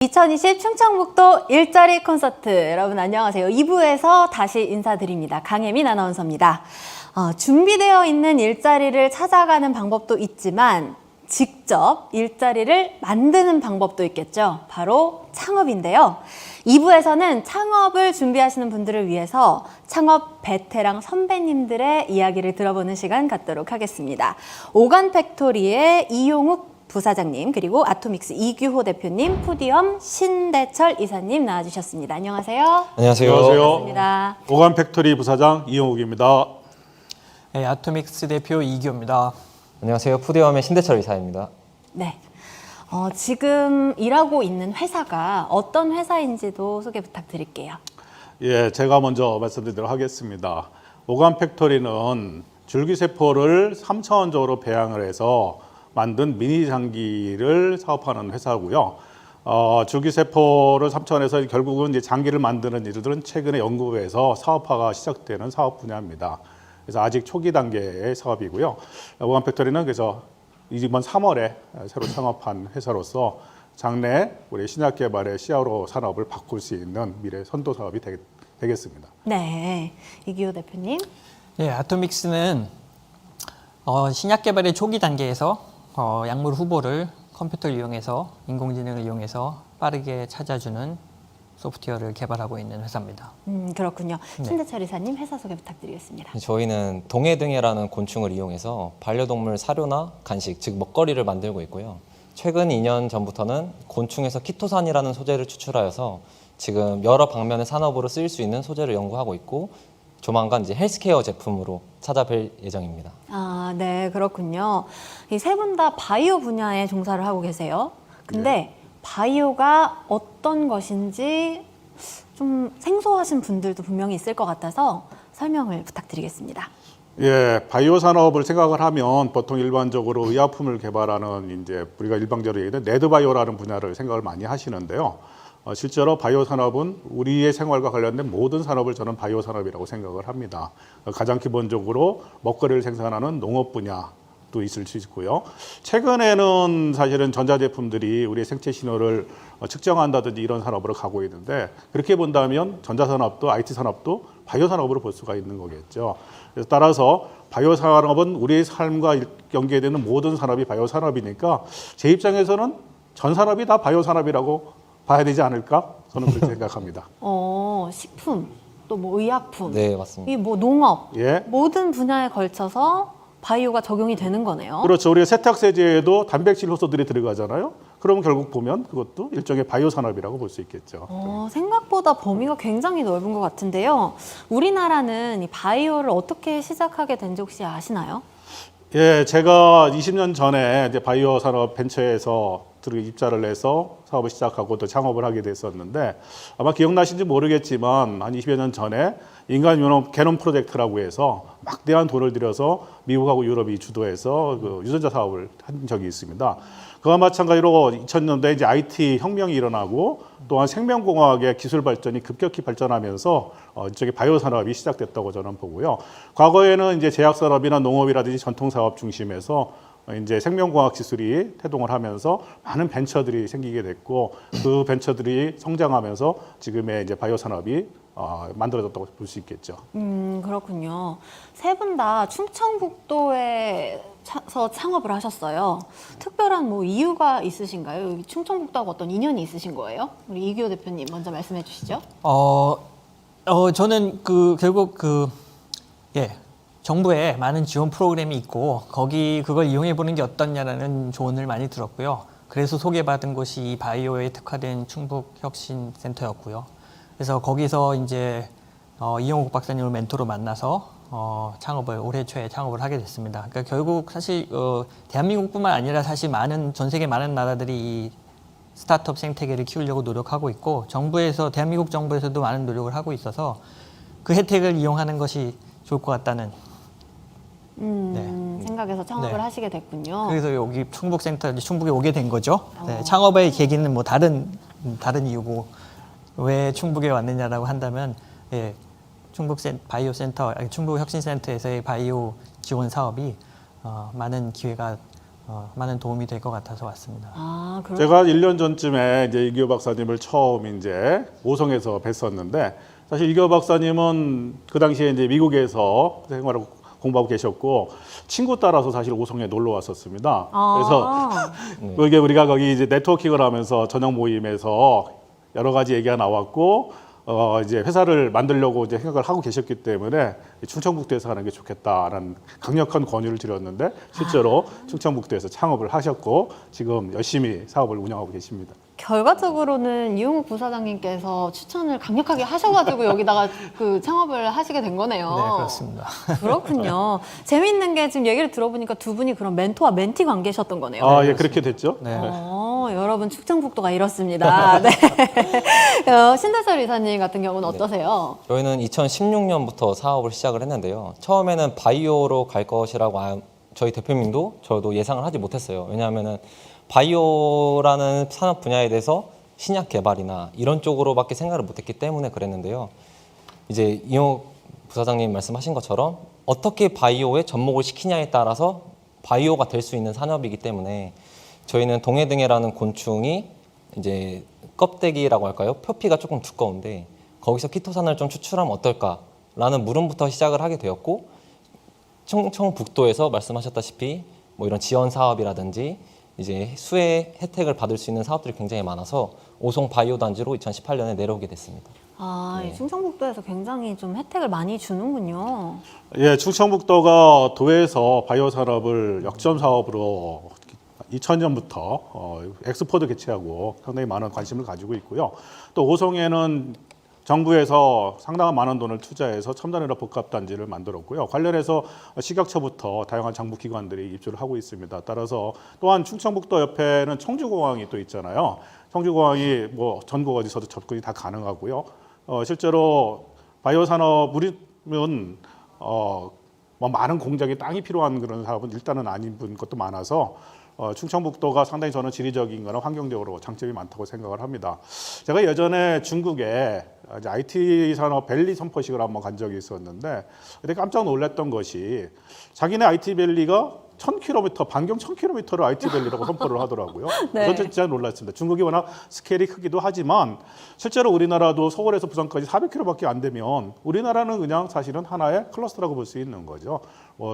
2020 충청북도 일자리 콘서트 여러분 안녕하세요. 2부에서 다시 인사드립니다. 강혜민 아나운서입니다. 준비되어 있는 일자리를 찾아가는 방법도 있지만 직접 일자리를 만드는 방법도 있겠죠. 바로 창업인데요. 2부에서는 창업을 준비하시는 분들을 위해서 창업 베테랑 선배님들의 이야기를 들어보는 시간 갖도록 하겠습니다. 오간팩토리의 이용욱 부사장님, 그리고 아토믹스 이규호 대표님, 푸디엄 신대철 이사님 나와주셨습니다. 안녕하세요. 안녕하세요. 반갑습니다. 오간팩토리 부사장 이용욱입니다. 네, 아토믹스 대표 이규호입니다. 안녕하세요. 푸디엄의 신대철 이사입니다. 네. 지금 일하고 있는 회사가 어떤 회사인지도 소개 부탁드릴게요. 예, 제가 먼저 말씀드리도록 하겠습니다. 오간팩토리는 줄기세포를 3차원적으로 배양을 해서 만든 미니 장기를 사업하는 회사고요. 줄기세포를 3차원에서 결국은 이제 장기를 만드는 일들은 최근에 연구에서 사업화가 시작되는 사업 분야입니다. 그래서 아직 초기 단계의 사업이고요. 오간팩토리는 그래서 이번 3월에 새로 창업한 회사로서 장래 우리 신약 개발의 CRO 산업을 바꿀 수 있는 미래 선도 사업이 되겠습니다. 네, 이규호 대표님. 네, 아토믹스는 신약 개발의 초기 단계에서 약물 후보를 컴퓨터를 이용해서 인공지능을 이용해서 빠르게 찾아주는 소프트웨어를 개발하고 있는 회사입니다. 그렇군요. 네. 신대철 이사님 회사 소개 부탁드리겠습니다. 저희는 동해등해라는 곤충을 이용해서 반려동물 사료나 간식, 즉 먹거리를 만들고 있고요. 최근 2년 전부터는 곤충에서 키토산이라는 소재를 추출하여서 지금 여러 방면의 산업으로 쓰일 수 있는 소재를 연구하고 있고 조만간 이제 헬스케어 제품으로 찾아뵐 예정입니다. 아, 네, 그렇군요. 이 세 분 다 바이오 분야에 종사를 하고 계세요. 근데 바이오가 어떤 것인지 좀 생소하신 분들도 분명히 있을 것 같아서 설명을 부탁드리겠습니다. 예, 바이오 산업을 생각을 하면 보통 일반적으로 의약품을 개발하는 이제 우리가 일반적으로 얘기하는 네드바이오라는 분야를 생각을 많이 하시는데요. 실제로 바이오 산업은 우리의 생활과 관련된 모든 산업을 저는 바이오 산업이라고 생각을 합니다. 가장 기본적으로 먹거리를 생산하는 농업 분야도 있을 수 있고요. 최근에는 사실은 전자제품들이 우리의 생체 신호를 측정한다든지 이런 산업으로 가고 있는데 그렇게 본다면 전자산업도 IT 산업도 바이오 산업으로 볼 수가 있는 거겠죠. 그래서 따라서 바이오 산업은 우리의 삶과 연계되는 모든 산업이 바이오 산업이니까 제 입장에서는 전 산업이 다 바이오 산업이라고 봐야 되지 않을까? 저는 그렇게 생각합니다. 식품, 또 뭐 의약품, 네, 맞습니다. 이 뭐 농업, 예. 모든 분야에 걸쳐서 바이오가 적용이 되는 거네요. 그렇죠. 우리가 세탁세제에도 단백질 효소들이 들어가잖아요. 그러면 결국 보면 그것도 일종의 바이오 산업이라고 볼 수 있겠죠. 생각보다 범위가 굉장히 넓은 것 같은데요. 우리나라는 이 바이오를 어떻게 시작하게 된지 혹시 아시나요? 예, 제가 20년 전에 이제 바이오 산업 벤처에서 입사를 해서 사업을 시작하고 또 창업을 하게 됐었는데 아마 기억나신지 모르겠지만 한 20여 년 전에 인간 게놈 프로젝트라고 해서 막대한 돈을 들여서 미국하고 유럽이 주도해서 그 유전자 사업을 한 적이 있습니다. 그와 마찬가지로 2000년대에 이제 IT 혁명이 일어나고 또한 생명공학의 기술 발전이 급격히 발전하면서 이쪽에 바이오 산업이 시작됐다고 저는 보고요. 과거에는 이제 제약 산업이나 농업이라든지 전통 사업 중심에서 이제 생명공학 기술이 태동을 하면서 많은 벤처들이 생기게 됐고 그 벤처들이 성장하면서 지금의 이제 바이오 산업이 만들어졌다고 볼 수 있겠죠. 그렇군요. 세 분 다 충청북도에서 창업을 하셨어요. 특별한 뭐 이유가 있으신가요? 여기 충청북도하고 어떤 인연이 있으신 거예요? 우리 이규호 대표님 먼저 말씀해 주시죠. 저는 결국 정부에 많은 지원 프로그램이 있고 그걸 이용해 보는 게 어떻냐라는 조언을 많이 들었고요. 그래서 소개받은 곳이 이 바이오에 특화된 충북혁신센터였고요. 그래서 거기서 이제 이용욱 박사님을 멘토로 만나서 창업을 올해 초에 창업을 하게 됐습니다. 그러니까 결국 사실 대한민국뿐만 아니라 사실 전 세계 많은 나라들이 이 스타트업 생태계를 키우려고 노력하고 있고 대한민국 정부에서도 많은 노력을 하고 있어서 그 혜택을 이용하는 것이 좋을 것 같다는 생각에서 창업을 하시게 됐군요. 그래서 여기 충북에 오게 된 거죠. 네, 창업의 계기는 뭐 다른 이유고 왜 충북에 왔느냐라고 한다면 충북혁신센터에서의 바이오 지원 사업이 많은 기회가 많은 도움이 될 것 같아서 왔습니다. 아, 그렇 제가 1년 전쯤에 이제 이기호 박사님을 처음 이제 오송에서 뵀었는데 사실 이기호 박사님은 그 당시에 이제 미국에서 생활하고 공부하고 계셨고 친구 따라서 사실 오송에 놀러 왔었습니다. 아. 그래서 그게 우리가 거기 이제 네트워킹을 하면서 저녁 모임에서 여러 가지 얘기가 나왔고 이제 회사를 만들려고 이제 생각을 하고 계셨기 때문에 충청북도에서 하는 게 좋겠다라는 강력한 권유를 드렸는데 실제로 충청북도에서 창업을 하셨고 지금 열심히 사업을 운영하고 계십니다. 결과적으로는 이용욱 부사장님께서 추천을 강력하게 하셔가지고 여기다가 그 창업을 하시게 된 거네요. 네, 그렇습니다. 그렇군요. 재미있는 게 지금 얘기를 들어보니까 두 분이 그런 멘토와 멘티 관계셨던 거네요. 아, 예, 그렇게 됐죠. 네. 여러분 충청북도가 이렇습니다. 네. 신대철 이사님 같은 경우는 어떠세요? 저희는 2016년부터 사업을 시작을 했는데요. 처음에는 바이오로 갈 것이라고 저희 대표님도 저도 예상을 하지 못했어요. 왜냐하면은 바이오라는 산업 분야에 대해서 신약 개발이나 이런 쪽으로밖에 생각을 못했기 때문에 그랬는데요. 이제 이용 부사장님 말씀하신 것처럼 어떻게 바이오에 접목을 시키냐에 따라서 바이오가 될 수 있는 산업이기 때문에 저희는 동해등해라는 곤충이 이제 껍데기라고 할까요? 표피가 조금 두꺼운데 거기서 키토산을 좀 추출하면 어떨까라는 물음부터 시작을 하게 되었고 충청북도에서 말씀하셨다시피 뭐 이런 지원 사업이라든지 이제 수혜 혜택을 받을 수 있는 사업들이 굉장히 많아서 오송 바이오 단지로 2018년에 내려오게 됐습니다. 아, 네. 이 충청북도에서 굉장히 좀 혜택을 많이 주는군요. 예, 충청북도가 도에서 바이오 산업을 역점 사업으로 2000년부터 엑스포도 개최하고 상당히 많은 관심을 가지고 있고요. 또 오송에는 정부에서 상당한 많은 돈을 투자해서 첨단의료 복합단지를 만들었고요. 관련해서 식약처부터 다양한 정부기관들이 입주를 하고 있습니다. 따라서 또한 충청북도 옆에는 청주공항이 또 있잖아요. 청주공항이 뭐 전국 어디서도 접근이 다 가능하고요. 실제로 바이오 산업 우리는 뭐 많은 공장에 땅이 필요한 그런 사업은 일단은 아닌 것도 많아서 충청북도가 상당히 저는 지리적인 거나 환경적으로 장점이 많다고 생각을 합니다. 제가 예전에 중국에 이제 IT 산업 밸리 선포식을 한번 간 적이 있었는데 그때 깜짝 놀랐던 것이 자기네 IT 밸리가 1000km, 반경 1000km를 IT 밸리라고 선포를 하더라고요. 네. 그래서 진짜 놀랐습니다. 중국이 워낙 스케일이 크기도 하지만 실제로 우리나라도 서울에서 부산까지 400km밖에 안 되면 우리나라는 그냥 사실은 하나의 클러스터라고 볼 수 있는 거죠.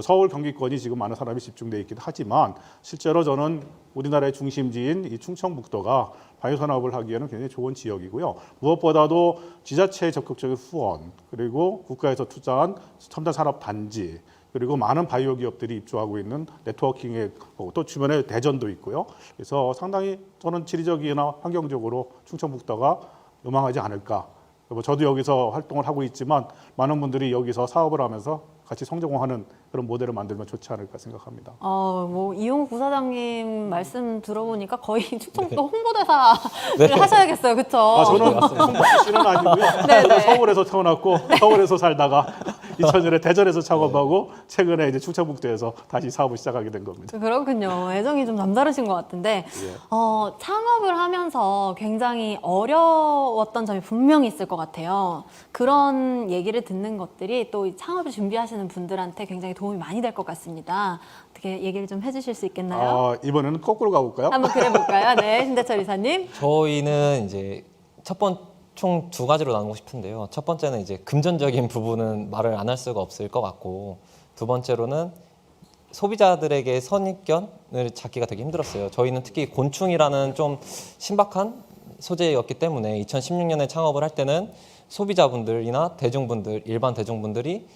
서울 경기권이 지금 많은 사람이 집중돼 있기도 하지만 실제로 저는 우리나라의 중심지인 이 충청북도가 바이오 산업을 하기에는 굉장히 좋은 지역이고요. 무엇보다도 지자체의 적극적인 후원 그리고 국가에서 투자한 첨단 산업 단지 그리고 많은 바이오 기업들이 입주하고 있는 네트워킹의 또 주변에 대전도 있고요. 그래서 상당히 저는 지리적이나 환경적으로 충청북도가 요망하지 않을까. 저도 여기서 활동을 하고 있지만 많은 분들이 여기서 사업을 하면서 같이 성장하는 그런 모델을 만들면 좋지 않을까 생각합니다. 뭐 이용욱 부사장님 말씀 들어보니까 거의 충청북도 홍보대사를 하셔야겠어요, 그렇죠? 저는 충북시는 아니고요. 저는 서울에서 태어났고 서울에서 살다가 2000년에 대전에서 창업하고 최근에 이제 충청북도에서 다시 사업을 시작하게 된 겁니다. 그렇군요. 애정이 좀 남다르신 것 같은데 예. 창업을 하면서 굉장히 어려웠던 점이 분명히 있을 것 같아요. 그런 얘기를 듣는 것들이 또 이 창업을 준비하시는 분들한테 굉장히 도움이 많이 될 것 같습니다. 어떻게 얘기를 좀 해주실 수 있겠나요? 이번에는 거꾸로 가볼까요? 한번 그래 볼까요? 네, 신대철 이사님. 저희는 이제 총 두 가지로 나누고 싶은데요. 첫 번째는 이제 금전적인 부분은 말을 안 할 수가 없을 것 같고 두 번째로는 소비자들에게 선입견을 잡기가 되게 힘들었어요. 저희는 특히 곤충이라는 좀 신박한 소재였기 때문에 2016년에 창업을 할 때는 소비자분들이나 대중분들, 일반 대중분들이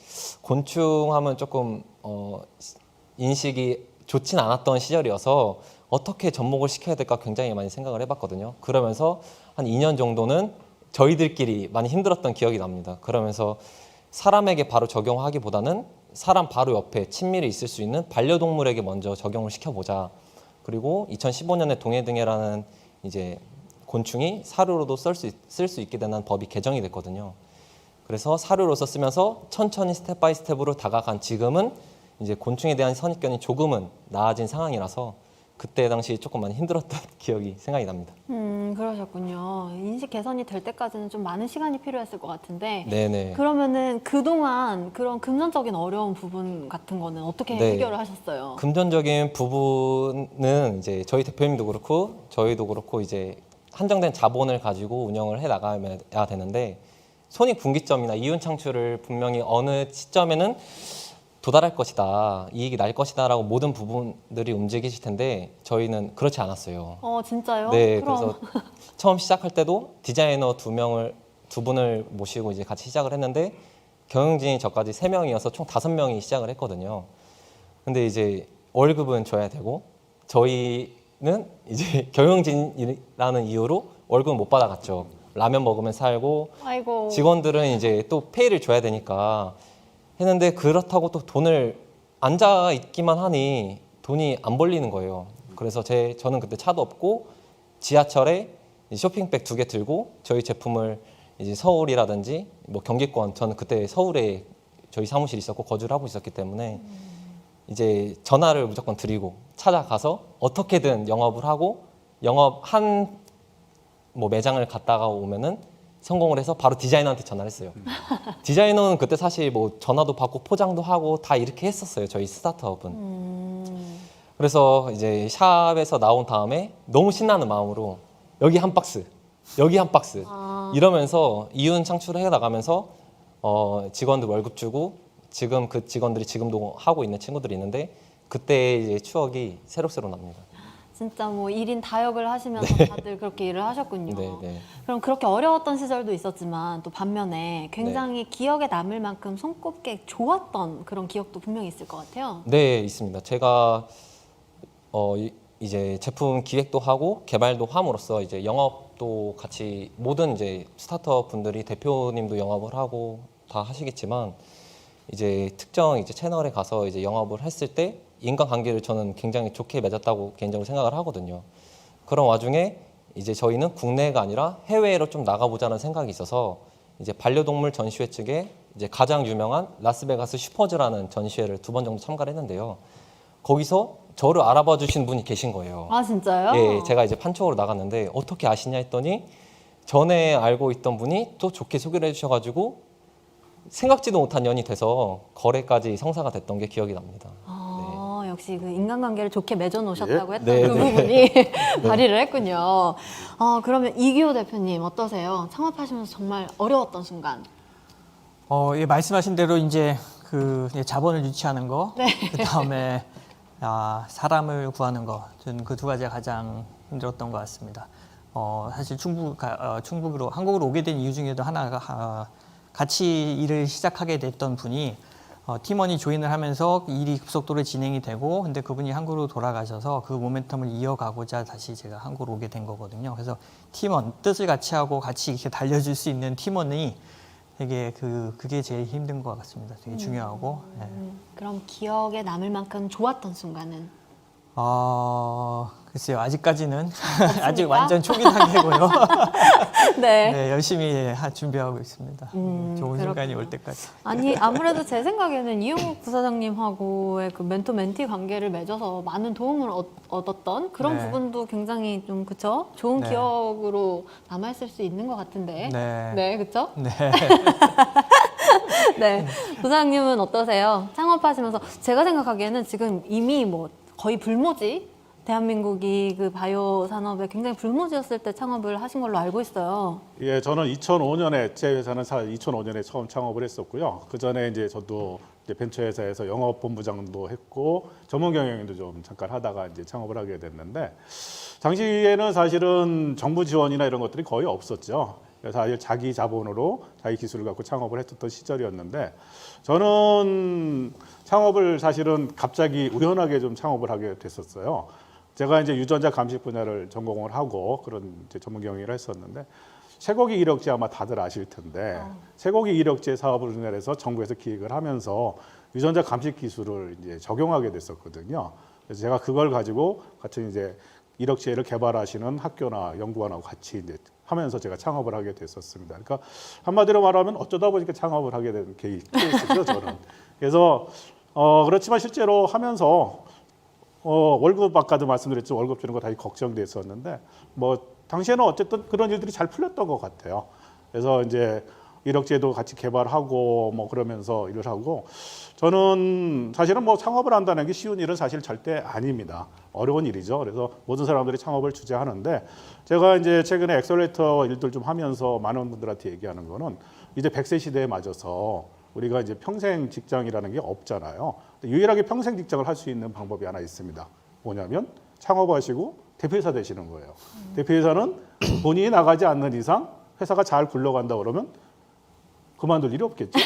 곤충하면 조금 인식이 좋진 않았던 시절이어서 어떻게 접목을 시켜야 될까 굉장히 많이 생각을 해봤거든요. 그러면서 한 2년 정도는 저희들끼리 많이 힘들었던 기억이 납니다. 그러면서 사람에게 바로 적용하기보다는 사람 바로 옆에 친밀히 있을 수 있는 반려동물에게 먼저 적용을 시켜보자. 그리고 2015년에 동해등해라는 이제 곤충이 사료로도 쓸 수 있게 되는 법이 개정이 됐거든요. 그래서 사료로서 쓰면서 천천히 스텝 바이 스텝으로 다가간 지금은 이제 곤충에 대한 선입견이 조금은 나아진 상황이라서 그때 당시 조금 많이 힘들었던 기억이 생각이 납니다. 그러셨군요. 인식 개선이 될 때까지는 좀 많은 시간이 필요했을 것 같은데 네네. 그러면은 그동안 그런 금전적인 어려운 부분 같은 거는 어떻게 네. 해결을 하셨어요? 금전적인 부분은 이제 저희 대표님도 그렇고 저희도 그렇고 이제 한정된 자본을 가지고 운영을 해 나가야 되는데 손익분기점이나 이윤 창출을 분명히 어느 시점에는 도달할 것이다, 이익이 날 것이다라고 모든 부분들이 움직이실 텐데 저희는 그렇지 않았어요. 진짜요? 네, 그럼 그래서 처음 시작할 때도 디자이너 두 분을 모시고 이제 같이 시작을 했는데 경영진이 저까지 3명이어서 총 5명이 시작을 했거든요. 근데 이제 월급은 줘야 되고 저희는 이제 경영진이라는 이유로 월급은 못 받아갔죠. 라면 먹으면 살고 아이고. 직원들은 이제 또 페이를 줘야 되니까 했는데 그렇다고 또 돈을 앉아 있기만 하니 돈이 안 벌리는 거예요. 그래서 저는 그때 차도 없고 지하철에 쇼핑백 2개 들고 저희 제품을 이제 서울이라든지 뭐 경기권, 저는 그때 서울에 저희 사무실이 있었고 거주를 하고 있었기 때문에 이제 전화를 무조건 드리고 찾아가서 어떻게든 영업을 하고 영업 뭐 매장을 갔다가 오면은 성공을 해서 바로 디자이너한테 전화를 했어요. 디자이너는 그때 사실 뭐 전화도 받고 포장도 하고 다 이렇게 했었어요. 저희 스타트업은. 그래서 이제 샵에서 나온 다음에 너무 신나는 마음으로 여기 한 박스, 여기 한 박스 이러면서 이윤 창출을 해 나가면서 직원들 월급 주고 지금 그 직원들이 지금도 하고 있는 친구들이 있는데 그때 이제 추억이 새록새록 납니다. 진짜 뭐 1인 다역을 하시면서 다들 그렇게 일을 하셨군요. 네, 네. 그럼 그렇게 어려웠던 시절도 있었지만 또 반면에 굉장히 기억에 남을 만큼 손꼽게 좋았던 그런 기억도 분명히 있을 것 같아요. 네, 있습니다. 제가 이제 제품 기획도 하고 개발도 함으로써 이제 영업도 같이 모든 이제 스타트업 분들이 대표님도 영업을 하고 다 하시겠지만 이제 특정 이제 채널에 가서 이제 영업을 했을 때 인간관계를 저는 굉장히 좋게 맺었다고 개인적으로 생각을 하거든요. 그런 와중에 이제 저희는 국내가 아니라 해외로 좀 나가보자는 생각이 있어서 이제 반려동물 전시회 측에 이제 가장 유명한 라스베가스 슈퍼즈라는 전시회를 2번 정도 참가를 했는데요. 거기서 저를 알아봐 주신 분이 계신 거예요. 아 진짜요? 예, 제가 이제 판촉으로 나갔는데 어떻게 아시냐 했더니 전에 알고 있던 분이 또 좋게 소개를 해주셔가지고 생각지도 못한 연이 돼서 거래까지 성사가 됐던 게 기억이 납니다. 역시 그 인간관계를 좋게 맺어 놓으셨다고 했던 네, 그 네. 부분이 발휘를 했군요. 그러면 이규호 대표님 어떠세요? 창업하시면서 정말 어려웠던 순간. 예, 말씀하신 대로 이제 그 자본을 유치하는 거, 그 다음에 사람을 구하는 거, 저는 그 2가지가 가장 힘들었던 것 같습니다. 사실 충북으로 한국으로 오게 된 이유 중에도 하나가 같이 일을 시작하게 됐던 분이 팀원이 조인을 하면서 일이 급속도로 진행이 되고 근데 그분이 한국으로 돌아가셔서 그 모멘텀을 이어가고자 다시 제가 한국으로 오게 된 거거든요. 그래서 팀원, 뜻을 같이 하고 같이 이렇게 달려줄 수 있는 팀원이 되게 그게 제일 힘든 것 같습니다. 되게 중요하고. 예. 그럼 기억에 남을 만큼 좋았던 순간은? 글쎄요. 아직까지는 아직 완전 초기 단계고요. 네. 네, 열심히 준비하고 있습니다. 좋은 그렇구나. 순간이 올 때까지. 아니 아무래도 제 생각에는 이용욱 부사장님하고의 그 멘토 멘티 관계를 맺어서 많은 도움을 얻었던 그런 네. 부분도 굉장히 좀 그쵸? 좋은 네. 기억으로 남아있을 수 있는 것 같은데. 네. 네, 그쵸? 네. 네. 부사장님은 어떠세요? 창업하시면서 제가 생각하기에는 지금 이미 뭐 거의 불모지? 대한민국이 그 바이오 산업에 굉장히 불모지였을 때 창업을 하신 걸로 알고 있어요. 예, 저는 2005년에 제 회사는 2005년에 처음 창업을 했었고요. 그 전에 이제 저도 이제 벤처회사에서 영업본부장도 했고 전문 경영인도 좀 잠깐 하다가 이제 창업을 하게 됐는데 당시에는 사실은 정부 지원이나 이런 것들이 거의 없었죠. 사실 자기 자본으로 자기 기술을 갖고 창업을 했었던 시절이었는데 저는 창업을 사실은 갑자기 우연하게 좀 창업을 하게 됐었어요. 제가 이제 유전자 감식 분야를 전공을 하고 그런 이제 전문 경영을 했었는데 쇠고기 이력제 아마 다들 아실 텐데 쇠고기 이력제 사업을 우리나라에서 정부에서 기획을 하면서 유전자 감식 기술을 이제 적용하게 됐었거든요. 그래서 제가 그걸 가지고 같은 이제 이력제를 개발하시는 학교나 연구원하고 같이 이제 하면서 제가 창업을 하게 됐었습니다. 그러니까 한마디로 말하면 어쩌다 보니까 창업을 하게 된 케이스죠, 저는. 그래서 그렇지만 실제로 하면서 월급 아까도 말씀드렸죠. 월급 주는 거 다시 걱정됐었는데 뭐 당시에는 어쨌든 그런 일들이 잘 풀렸던 것 같아요. 그래서 이제 이력제도 같이 개발하고 뭐 그러면서 일을 하고 저는 사실은 뭐 창업을 한다는 게 쉬운 일은 사실 절대 아닙니다. 어려운 일이죠. 그래서 모든 사람들이 창업을 주재하는데 제가 이제 최근에 엑셀레이터 일들 좀 하면서 많은 분들한테 얘기하는 거는 이제 100세 시대에 맞아서 우리가 이제 평생 직장이라는 게 없잖아요. 유일하게 평생 직장을 할 수 있는 방법이 하나 있습니다. 뭐냐면 창업하시고 대표이사 되시는 거예요. 대표이사는 본인이 나가지 않는 이상 회사가 잘 굴러간다 그러면 그만둘 일이 없겠죠.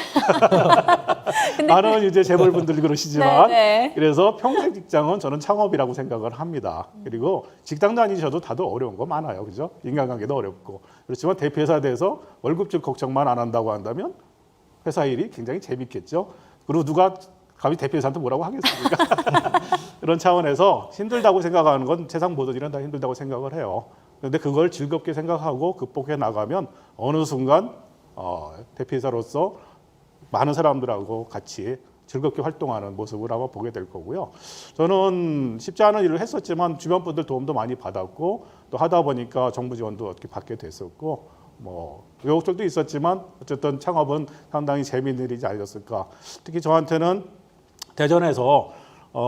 많은 이제 재벌분들이 그러시지만 네. 그래서 평생 직장은 저는 창업이라고 생각을 합니다. 그리고 직장 다니셔도 다들 어려운 거 많아요. 그죠? 인간관계도 어렵고. 그렇지만 대표이사 돼서 월급적 걱정만 안 한다고 한다면 회사 일이 굉장히 재밌겠죠. 그리고 누가 감히 대표이사한테 뭐라고 하겠습니까? 그런 차원에서 힘들다고 생각하는 건 세상 모든 일은 다 힘들다고 생각을 해요. 그런데 그걸 즐겁게 생각하고 극복해 나가면 어느 순간 대표이사로서 많은 사람들하고 같이 즐겁게 활동하는 모습을 아마 보게 될 거고요. 저는 쉽지 않은 일을 했었지만 주변 분들 도움도 많이 받았고 또 하다 보니까 정부 지원도 어떻게 받게 됐었고 뭐 우여곡절도 있었지만 어쨌든 창업은 상당히 재미있는 일이지 않았을까. 특히 저한테는 대전에서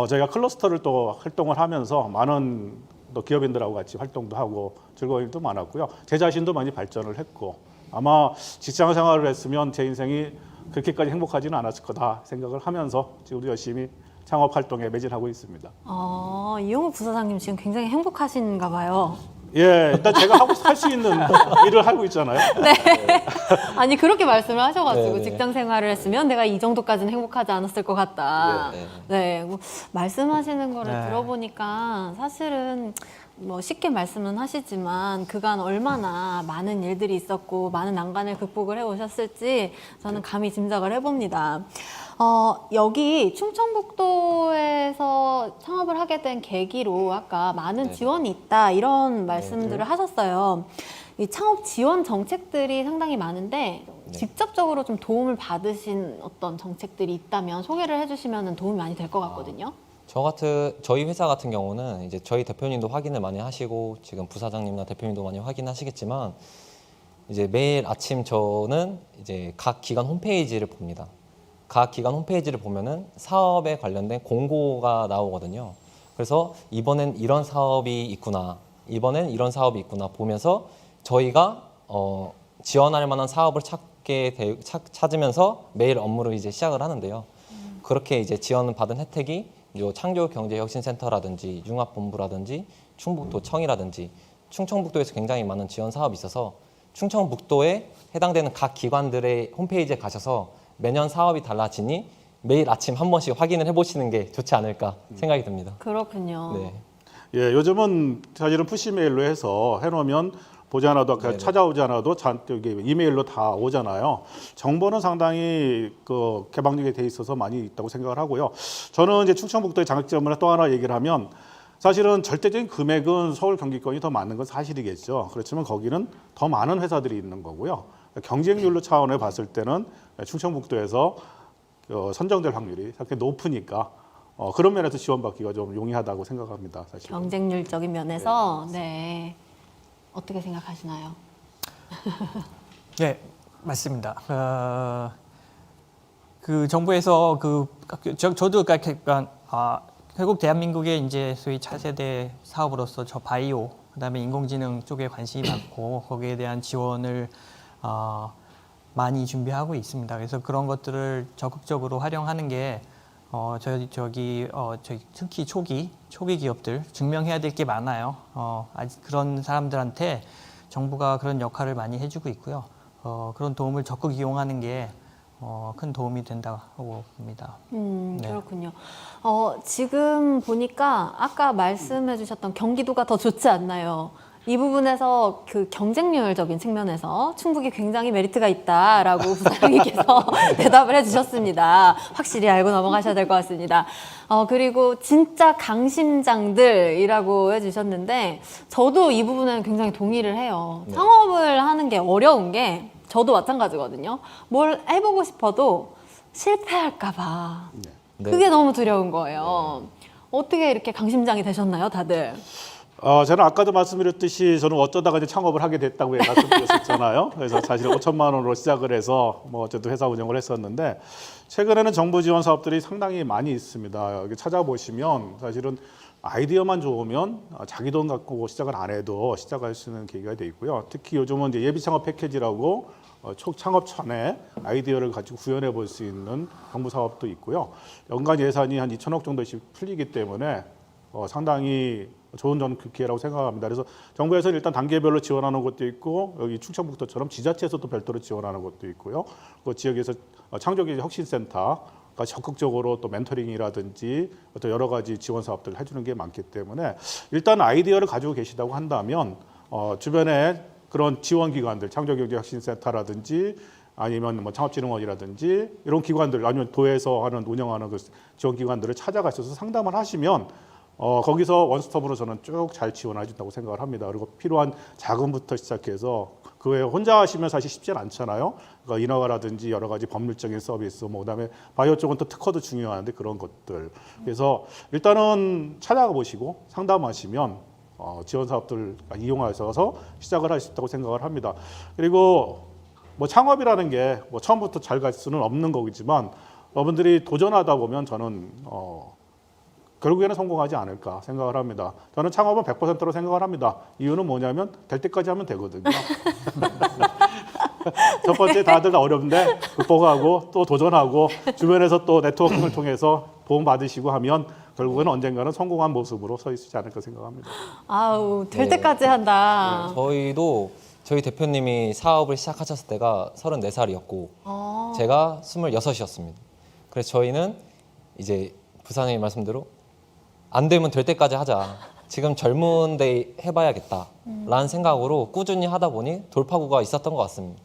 저희가 클러스터를 또 활동을 하면서 많은 또 기업인들하고 같이 활동도 하고 즐거운 일도 많았고요. 제 자신도 많이 발전을 했고 아마 직장 생활을 했으면 제 인생이 그렇게까지 행복하지는 않았을 거다 생각을 하면서 지금도 열심히 창업 활동에 매진하고 있습니다. 이용우 부사장님 지금 굉장히 행복하신가 봐요. 예, 일단 제가 할 수 있는 일을 하고 있잖아요. 아니 그렇게 말씀을 하셔가지고 네, 네. 직장 생활을 했으면 내가 이 정도까지는 행복하지 않았을 것 같다. 네, 네, 뭐 말씀하시는 거를 네. 들어보니까 사실은 뭐 쉽게 말씀은 하시지만 그간 얼마나 많은 일들이 있었고 많은 난관을 극복을 해오셨을지 저는 감히 짐작을 해봅니다. 여기 충청북도에서 창업을 하게 된 계기로 아까 많은 지원이 있다 이런 말씀들을 하셨어요. 이 창업 지원 정책들이 상당히 많은데 직접적으로 좀 도움을 받으신 어떤 정책들이 있다면 소개를 해주시면 도움이 많이 될 것 같거든요. 저희 회사 같은 경우는 이제 저희 대표님도 확인을 많이 하시고 지금 부사장님이나 대표님도 많이 확인하시겠지만 이제 매일 아침 저는 이제 각 기관 홈페이지를 봅니다. 각 기관 홈페이지를 보면은 사업에 관련된 공고가 나오거든요. 그래서 이번엔 이런 사업이 있구나, 이번엔 이런 사업이 있구나 보면서 저희가 지원할 만한 사업을 찾으면서 매일 업무를 이제 시작을 하는데요. 그렇게 이제 지원받은 혜택이 창조경제혁신센터라든지 융합본부라든지 충북도청이라든지 충청북도에서 굉장히 많은 지원 사업이 있어서 충청북도에 해당되는 각 기관들의 홈페이지에 가셔서 매년 사업이 달라지니 매일 아침 한 번씩 확인을 해보시는 게 좋지 않을까 생각이 듭니다. 그렇군요. 네. 예, 요즘은 사실은 푸시 메일로 해서 해놓으면 보지 않아도 네네. 찾아오지 않아도 이메일로 다 오잖아요. 정보는 상당히 개방력이 돼 있어서 많이 있다고 생각을 하고요. 저는 이제 충청북도의 장점을 또 하나 얘기를 하면 사실은 절대적인 금액은 서울 경기권이 더 많은 건 사실이겠죠. 그렇지만 거기는 더 많은 회사들이 있는 거고요. 경쟁률로 차원을 봤을 때는 충청북도에서 선정될 확률이 상당히 높으니까 그런 면에서 지원받기가 좀 용이하다고 생각합니다. 사실. 경쟁률적인 면에서 네. 어떻게 생각하시나요? 네, 맞습니다. 그 정부에서 저도 결국 대한민국의 이제 소위 차세대 사업으로서 저 바이오 그다음에 인공지능 쪽에 관심이 많고 거기에 대한 지원을 많이 준비하고 있습니다. 그래서 그런 것들을 적극적으로 활용하는 게 저희 특히 초기 기업들 증명해야 될 게 많아요. 아직 그런 사람들한테 정부가 그런 역할을 많이 해주고 있고요. 그런 도움을 적극 이용하는 게 큰 도움이 된다고 봅니다. 네. 그렇군요. 지금 보니까 아까 말씀해 주셨던 경기도가 더 좋지 않나요? 이 부분에서 그 경쟁률적인 측면에서 충북이 굉장히 메리트가 있다라고 부사장님께서 대답을 해주셨습니다. 확실히 알고 넘어가셔야 될 것 같습니다. 그리고 진짜 강심장들이라고 해주셨는데 저도 이 부분에는 굉장히 동의를 해요. 창업을 하는 게 어려운 게 저도 마찬가지거든요. 뭘 해보고 싶어도 실패할까 봐. 네. 그게 너무 두려운 거예요. 어떻게 이렇게 강심장이 되셨나요, 다들? 저는 아까도 말씀드렸듯이 저는 어쩌다가 이제 창업을 하게 됐다고 말씀드렸었잖아요. 그래서 사실 5천만 원으로 시작을 해서 뭐 어쨌든 회사 운영을 했었는데 최근에는 정부 지원 사업들이 상당히 많이 있습니다. 여기 찾아보시면 사실은 아이디어만 좋으면 자기 돈 갖고 시작을 안 해도 시작할 수 있는 계기가 돼 있고요. 특히 요즘은 이제 예비 창업 패키지라고 창업 전에 아이디어를 가지고 구현해 볼 수 있는 정부 사업도 있고요. 연간 예산이 한 2천억 정도씩 풀리기 때문에 상당히 좋은 저는 기회라고 생각합니다. 그래서 정부에서는 일단 단계별로 지원하는 것도 있고 여기 충청북도처럼 지자체에서도 별도로 지원하는 것도 있고요. 그 지역에서 창조기술 혁신센터가 적극적으로 또 멘토링이라든지 또 여러 가지 지원 사업들을 해주는 게 많기 때문에 일단 아이디어를 가지고 계시다고 한다면 주변에 그런 지원기관들, 창조경제혁신센터라든지 아니면 뭐 창업진흥원이라든지 이런 기관들 아니면 도에서 운영하는 그 지원기관들을 찾아가셔서 상담을 하시면 거기서 원스톱으로 저는 쭉 잘 지원해 준다고 생각을 합니다. 그리고 필요한 자금부터 시작해서 그 외에 혼자 하시면 사실 쉽지는 않잖아요. 그러니까 인허가라든지 여러 가지 법률적인 서비스, 뭐 그다음에 바이오 쪽은 또 특허도 중요한데 그런 것들. 그래서 일단은 찾아가 보시고 상담하시면 지원 사업들 이용하셔서 시작을 할 수 있다고 생각을 합니다. 그리고 뭐 창업이라는 게 뭐 처음부터 잘 갈 수는 없는 거겠지만 여러분들이 도전하다 보면 저는 결국에는 성공하지 않을까 생각을 합니다. 저는 창업은 100%로 생각을 합니다. 이유는 뭐냐면 될 때까지 하면 되거든요. 첫 번째 다들 어려운데 극복하고 또 도전하고 주변에서 또 네트워킹을 통해서 도움 받으시고 하면 결국에는 언젠가는 성공한 모습으로 서 있지 않을까 생각합니다. 아우, 될 네. 때까지 한다. 저희도 저희 대표님이 사업을 시작하셨을 때가 34살이었고 제가 26이었습니다. 그래서 저희는 이제 부사장님 말씀대로 안 되면 될 때까지 하자. 지금 젊은데 해봐야겠다라는 생각으로 꾸준히 하다 보니 돌파구가 있었던 것 같습니다.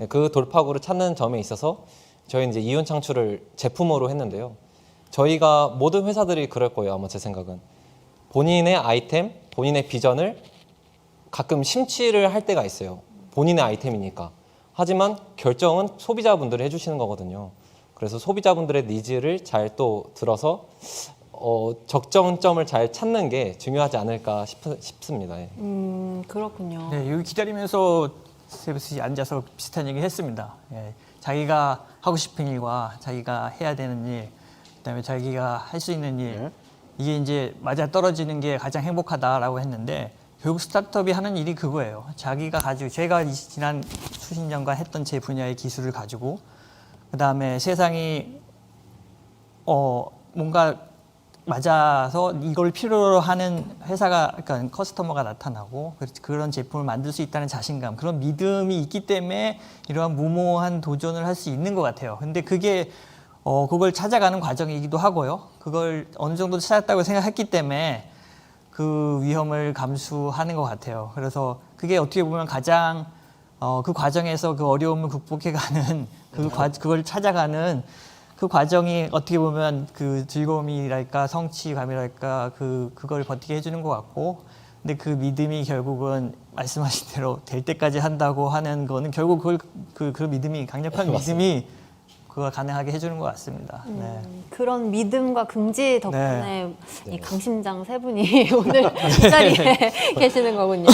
그 돌파구를 찾는 점에 있어서 저희는 이제 이윤 창출을 제품으로 했는데요. 저희가 모든 회사들이 그럴 거예요. 아마 제 생각은 본인의 아이템, 본인의 비전을 가끔 심취를 할 때가 있어요. 본인의 아이템이니까. 하지만 결정은 소비자분들이 해주시는 거거든요. 그래서 소비자분들의 니즈를 잘 또 들어서 적정점을 잘 찾는 게 중요하지 않을까 싶습니다. 예. 그렇군요. 네, 여기 기다리면서 세브씨 앉아서 비슷한 얘기 했습니다. 예, 자기가 하고 싶은 일과 자기가 해야 되는 일, 그다음에 자기가 할 수 있는 일, 네. 이게 이제 맞아 떨어지는 게 가장 행복하다라고 했는데 결국 스타트업이 하는 일이 그거예요. 자기가 가지고 제가 지난 수십 년간 했던 제 분야의 기술을 가지고 그다음에 세상이 뭔가 맞아서 이걸 필요로 하는 회사가 그러니까 커스터머가 나타나고 그런 제품을 만들 수 있다는 자신감, 그런 믿음이 있기 때문에 이러한 무모한 도전을 할 수 있는 것 같아요. 근데 그게 그걸 찾아가는 과정이기도 하고요. 그걸 어느 정도 찾았다고 생각했기 때문에 그 위험을 감수하는 것 같아요. 그래서 그게 어떻게 보면 가장 그 과정에서 그 어려움을 극복해가는 그걸 찾아가는 그 과정이 어떻게 보면 그 즐거움이랄까 성취감이랄까 그걸 버티게 해주는 것 같고, 근데 그 믿음이 결국은 말씀하신 대로 될 때까지 한다고 하는 거는 결국 그 믿음이 강력한 믿음이 그걸 가능하게 해주는 것 같습니다. 네. 그런 믿음과 긍지 덕분에 네. 이 강심장 세 분이 오늘 이 자리에 계시는 거군요.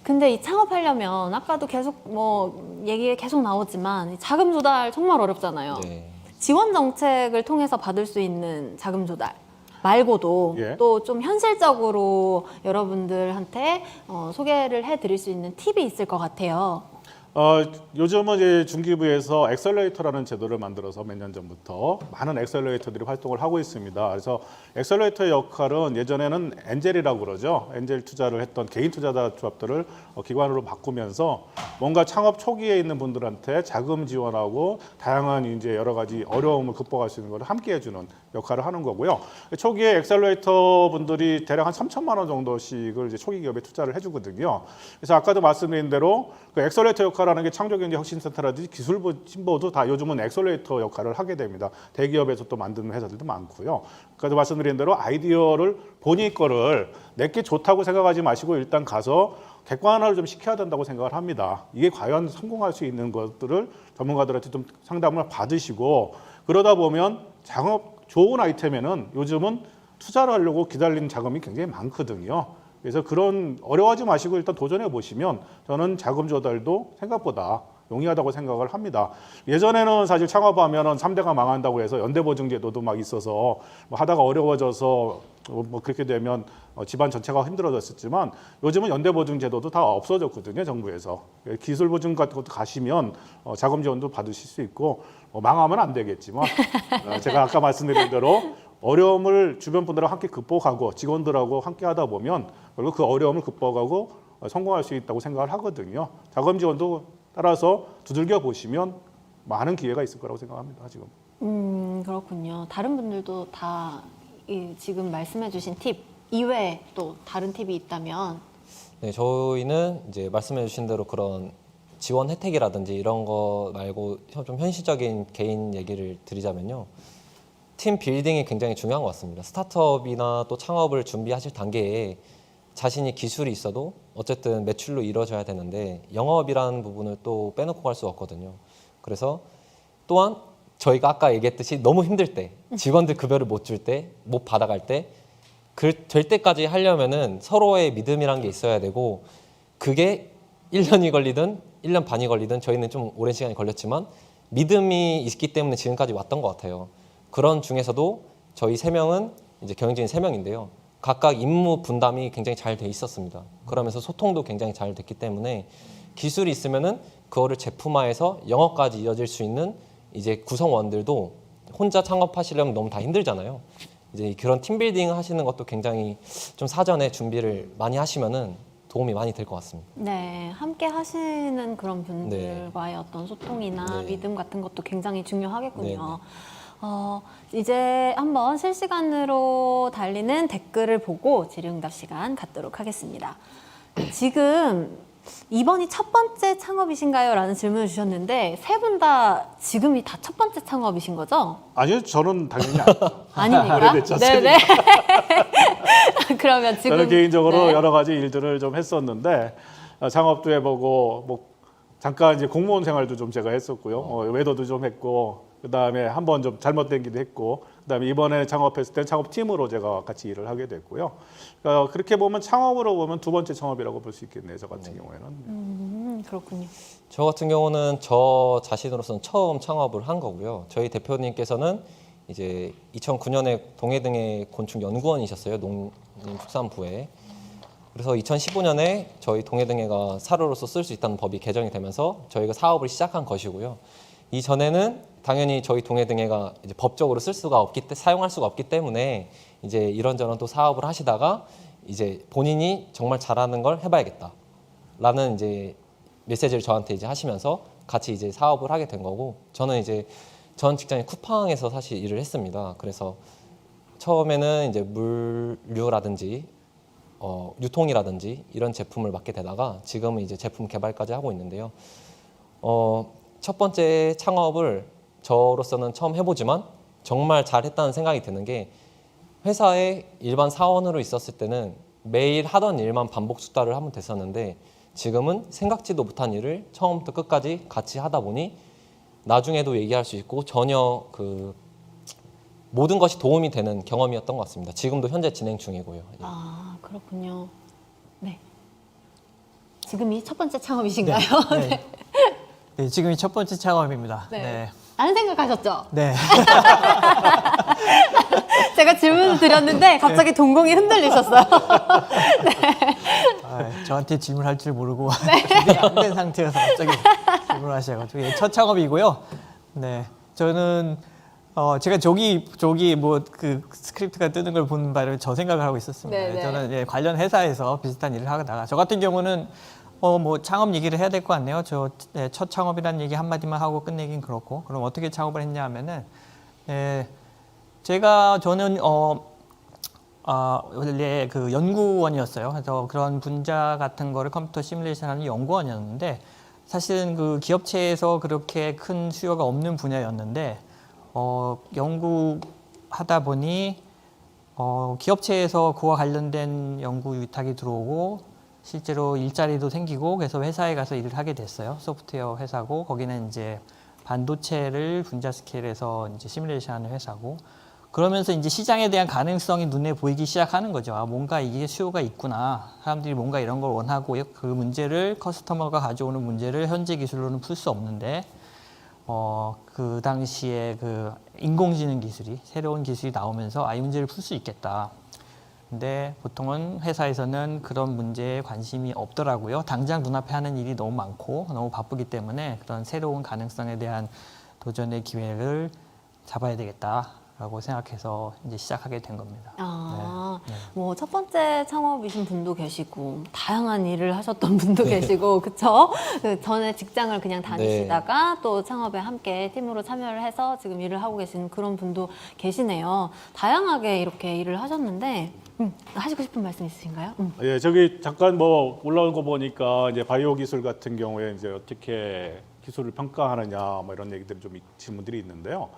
근데 이 창업하려면 아까도 계속 뭐 얘기 계속 나오지만 이 자금 조달 정말 어렵잖아요. 네. 지원 정책을 통해서 받을 수 있는 자금 조달 말고도 예. 또 좀 현실적으로 여러분들한테 소개를 해드릴 수 있는 팁이 있을 것 같아요. 요즘은 이제 중기부에서 엑셀러레이터라는 제도를 만들어서 몇 년 전부터 많은 엑셀러레이터들이 활동을 하고 있습니다. 그래서 엑셀러레이터의 역할은 예전에는 엔젤이라고 그러죠. 엔젤 투자를 했던 개인 투자자 조합들을 기관으로 바꾸면서 뭔가 창업 초기에 있는 분들한테 자금 지원하고 다양한 이제 여러 가지 어려움을 극복할 수 있는 것을 함께 해주는 역할을 하는 거고요. 초기에 엑셀러레이터 분들이 대략 한 3천만 원 정도씩을 이제 초기 기업에 투자를 해주거든요. 그래서 아까도 말씀드린 대로 그 엑셀러레이터 역할하는 게 창조경제혁신센터라든지 기술진보도 다 요즘은 엑셀러레이터 역할을 하게 됩니다. 대기업에서 또 만드는 회사들도 많고요. 아까도 말씀드린 대로 아이디어를 본인 거를 내게 좋다고 생각하지 마시고 일단 가서 객관화를 좀 시켜야 된다고 생각을 합니다. 이게 과연 성공할 수 있는 것들을 전문가들한테 좀 상담을 받으시고 그러다 보면 창업 좋은 아이템에는 요즘은 투자를 하려고 기다리는 자금이 굉장히 많거든요. 그래서 그런 어려워하지 마시고 일단 도전해 보시면 저는 자금 조달도 생각보다 용이하다고 생각을 합니다. 예전에는 사실 창업하면은 3대가 망한다고 해서 연대보증제도도 막 있어서 뭐 하다가 어려워져서 뭐 그렇게 되면 집안 전체가 힘들어졌었지만 요즘은 연대보증제도도 다 없어졌거든요, 정부에서. 기술보증 같은 것도 가시면 자금 지원도 받으실 수 있고 망하면 안 되겠지만 제가 아까 말씀드린 대로 어려움을 주변 분들하고 함께 극복하고 직원들하고 함께 하다 보면 결국 그 어려움을 극복하고 성공할 수 있다고 생각을 하거든요. 자금 지원도 따라서 두들겨 보시면 많은 기회가 있을 거라고 생각합니다. 지금. 그렇군요. 다른 분들도 다 지금 말씀해주신 팁 이외에 또 다른 팁이 있다면? 네, 저희는 이제 말씀해주신 대로 그런 지원 혜택이라든지 이런 거 말고 좀 현실적인 개인 얘기를 드리자면요. 팀 빌딩이 굉장히 중요한 것 같습니다. 스타트업이나 또 창업을 준비하실 단계에 자신이 기술이 있어도 어쨌든 매출로 이루어져야 되는데 영업이라는 부분을 또 빼놓고 갈 수 없거든요. 그래서 또한 저희가 아까 얘기했듯이 너무 힘들 때, 직원들 급여를 못 줄 때, 못 받아갈 때, 될 때까지 하려면은 서로의 믿음이란 게 있어야 되고 그게 1년이 걸리든 1년 반이 걸리든 저희는 좀 오랜 시간이 걸렸지만 믿음이 있기 때문에 지금까지 왔던 것 같아요. 그런 중에서도 저희 3명은 이제 경영진이 3명인데요. 각각 임무 분담이 굉장히 잘 돼 있었습니다. 그러면서 소통도 굉장히 잘 됐기 때문에 기술이 있으면은 그거를 제품화해서 영업까지 이어질 수 있는 이제 구성원들도 혼자 창업하시려면 너무 다 힘들잖아요. 이제 그런 팀빌딩 하시는 것도 굉장히 좀 사전에 준비를 많이 하시면은 도움이 많이 될 것 같습니다. 네, 함께 하시는 그런 분들과의 어떤 소통이나 네. 믿음 같은 것도 굉장히 중요하겠군요. 네, 이제 한번 실시간으로 달리는 댓글을 보고 질의응답 시간 갖도록 하겠습니다. 지금 이번이 첫 번째 창업이신가요? 라는 질문을 주셨는데 세 분 다 지금이 다 첫 번째 창업이신 거죠? 아니요, 저는 당연히 아닙니까? 오래됐죠. 네네. 그러면 지금 저는 개인적으로 네. 여러 가지 일들을 좀 했었는데 창업도 해보고 뭐 잠깐 이제 공무원 생활도 좀 제가 했었고요. 외도도 좀 했고 그다음에 한번 좀 잘못된 기도 했고 그다음에 이번에 창업했을 때 창업팀으로 제가 같이 일을 하게 됐고요. 그렇게 보면 창업으로 보면 두 번째 창업이라고 볼 수 있겠네요. 저 같은 경우에는. 그렇군요. 저 같은 경우는 저 자신으로서는 처음 창업을 한 거고요. 저희 대표님께서는 이제 2009년에 동해등의 곤충 연구원이셨어요. 농림축산부에. 그래서 2015년에 저희 동해등해가 사료로서 쓸 수 있다는 법이 개정이 되면서 저희가 사업을 시작한 것이고요. 이전에는 당연히 저희 동해등해가 이제 법적으로 사용할 수가 없기 때문에 이제 이런저런 또 사업을 하시다가 이제 본인이 정말 잘하는 걸 해봐야겠다라는 이제 메시지를 저한테 이제 하시면서 같이 이제 사업을 하게 된 거고 저는 이제 전 직장인 쿠팡에서 사실 일을 했습니다. 그래서 처음에는 이제 물류라든지 유통이라든지 이런 제품을 맡게 되다가 지금은 이제 제품 개발까지 하고 있는데요. 첫 번째 창업을 저로서는 처음 해보지만 정말 잘했다는 생각이 드는 게 회사에 일반 사원으로 있었을 때는 매일 하던 일만 반복 숙달을 하면 됐었는데 지금은 생각지도 못한 일을 처음부터 끝까지 같이 하다 보니 나중에도 얘기할 수 있고 전혀 그 모든 것이 도움이 되는 경험이었던 것 같습니다. 지금도 현재 진행 중이고요. 아, 그렇군요. 네. 지금이 첫 번째 창업이신가요? 네. 네, 지금이 첫 번째 창업입니다. 네. 네. 안 생각하셨죠? 네. 제가 질문을 드렸는데 갑자기 동공이 흔들리셨어요. 저한테 질문할 줄 모르고 준비 안 된 상태여서 갑자기 질문하셔가지고 첫 창업이고요. 네, 저는 제가 저기 뭐 그 스크립트가 뜨는 걸 본 바를 저 생각을 하고 있었습니다. 네네. 저는 관련 회사에서 비슷한 일을 하다가 저 같은 경우는 뭐 창업 얘기를 해야 될 것 같네요. 첫 창업이라는 얘기 한마디만 하고 끝내긴 그렇고 그럼 어떻게 창업을 했냐 하면은 저는 원래 그 연구원이었어요. 그래서 그런 분자 같은 거를 컴퓨터 시뮬레이션하는 연구원이었는데 사실은 그 기업체에서 그렇게 큰 수요가 없는 분야였는데 연구하다 보니 기업체에서 그와 관련된 연구 위탁이 들어오고 실제로 일자리도 생기고 그래서 회사에 가서 일을 하게 됐어요. 소프트웨어 회사고 거기는 이제 반도체를 분자 스케일에서 이제 시뮬레이션하는 회사고 그러면서 이제 시장에 대한 가능성이 눈에 보이기 시작하는 거죠. 아, 뭔가 이게 수요가 있구나. 사람들이 뭔가 이런 걸 원하고 그 문제를 커스터머가 가져오는 문제를 현재 기술로는 풀 수 없는데 그 당시에 그 인공지능 기술이 새로운 기술이 나오면서 이 문제를 풀 수 있겠다. 근데 보통은 회사에서는 그런 문제에 관심이 없더라고요. 당장 눈앞에 하는 일이 너무 많고 너무 바쁘기 때문에 그런 새로운 가능성에 대한 도전의 기회를 잡아야 되겠다라고 생각해서 이제 시작하게 된 겁니다. 뭐 첫 번째 창업이신 분도 계시고 다양한 일을 하셨던 분도 계시고 그쵸? 그 전에 직장을 그냥 다니시다가 또 창업에 함께 팀으로 참여를 해서 지금 일을 하고 계신 그런 분도 계시네요. 다양하게 이렇게 일을 하셨는데 하시고 싶은 말씀 있으신가요? 예, 저기 잠깐 뭐 올라온 거 보니까 이제 바이오 기술 같은 경우에 이제 어떻게 기술을 평가하느냐 뭐 이런 얘기들이 좀 질문들이 있는데요.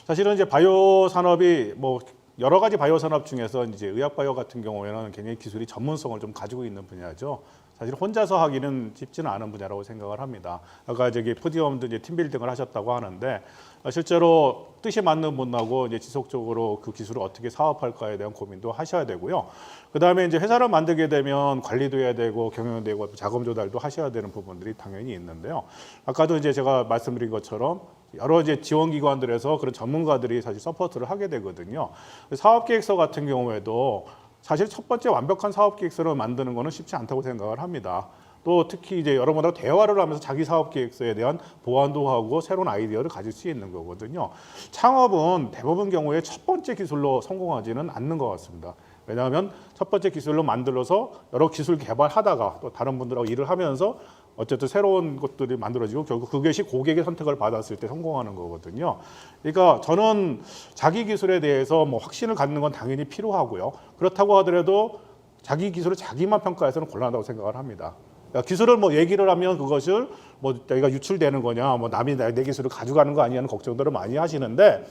사실은 이제 바이오 산업이 뭐 여러 가지 바이오 산업 중에서 이제 의학 바이오 같은 경우에는 굉장히 기술이 전문성을 좀 가지고 있는 분야죠. 사실 혼자서 하기는 쉽지는 않은 분야라고 생각을 합니다. 아까 저기 포디엄도 이제 팀빌딩을 하셨다고 하는데 실제로 뜻이 맞는 분하고 이제 지속적으로 그 기술을 어떻게 사업할까에 대한 고민도 하셔야 되고요. 그 다음에 이제 회사를 만들게 되면 관리도 해야 되고 경영도 되고 자금 조달도 하셔야 되는 부분들이 당연히 있는데요. 아까도 이제 제가 말씀드린 것처럼 여러 이제 지원기관들에서 그런 전문가들이 사실 서포트를 하게 되거든요. 사업계획서 같은 경우에도 사실 첫 번째 완벽한 사업계획서를 만드는 거는 쉽지 않다고 생각을 합니다. 또 특히 이제 여러분하고 대화를 하면서 자기 사업계획서에 대한 보완도 하고 새로운 아이디어를 가질 수 있는 거거든요. 창업은 대부분 경우에 첫 번째 기술로 성공하지는 않는 것 같습니다. 왜냐하면 첫 번째 기술로 만들어서 여러 기술 개발하다가 또 다른 분들하고 일을 하면서 어쨌든 새로운 것들이 만들어지고 결국 그것이 고객의 선택을 받았을 때 성공하는 거거든요. 그러니까 저는 자기 기술에 대해서 뭐 확신을 갖는 건 당연히 필요하고요. 그렇다고 하더라도 자기 기술을 자기만 평가해서는 곤란하다고 생각을 합니다. 그러니까 기술을 뭐 얘기를 하면 그것을 뭐 내가 유출되는 거냐, 뭐 남이 내 기술을 가져가는 거 아니냐는 걱정들을 많이 하시는데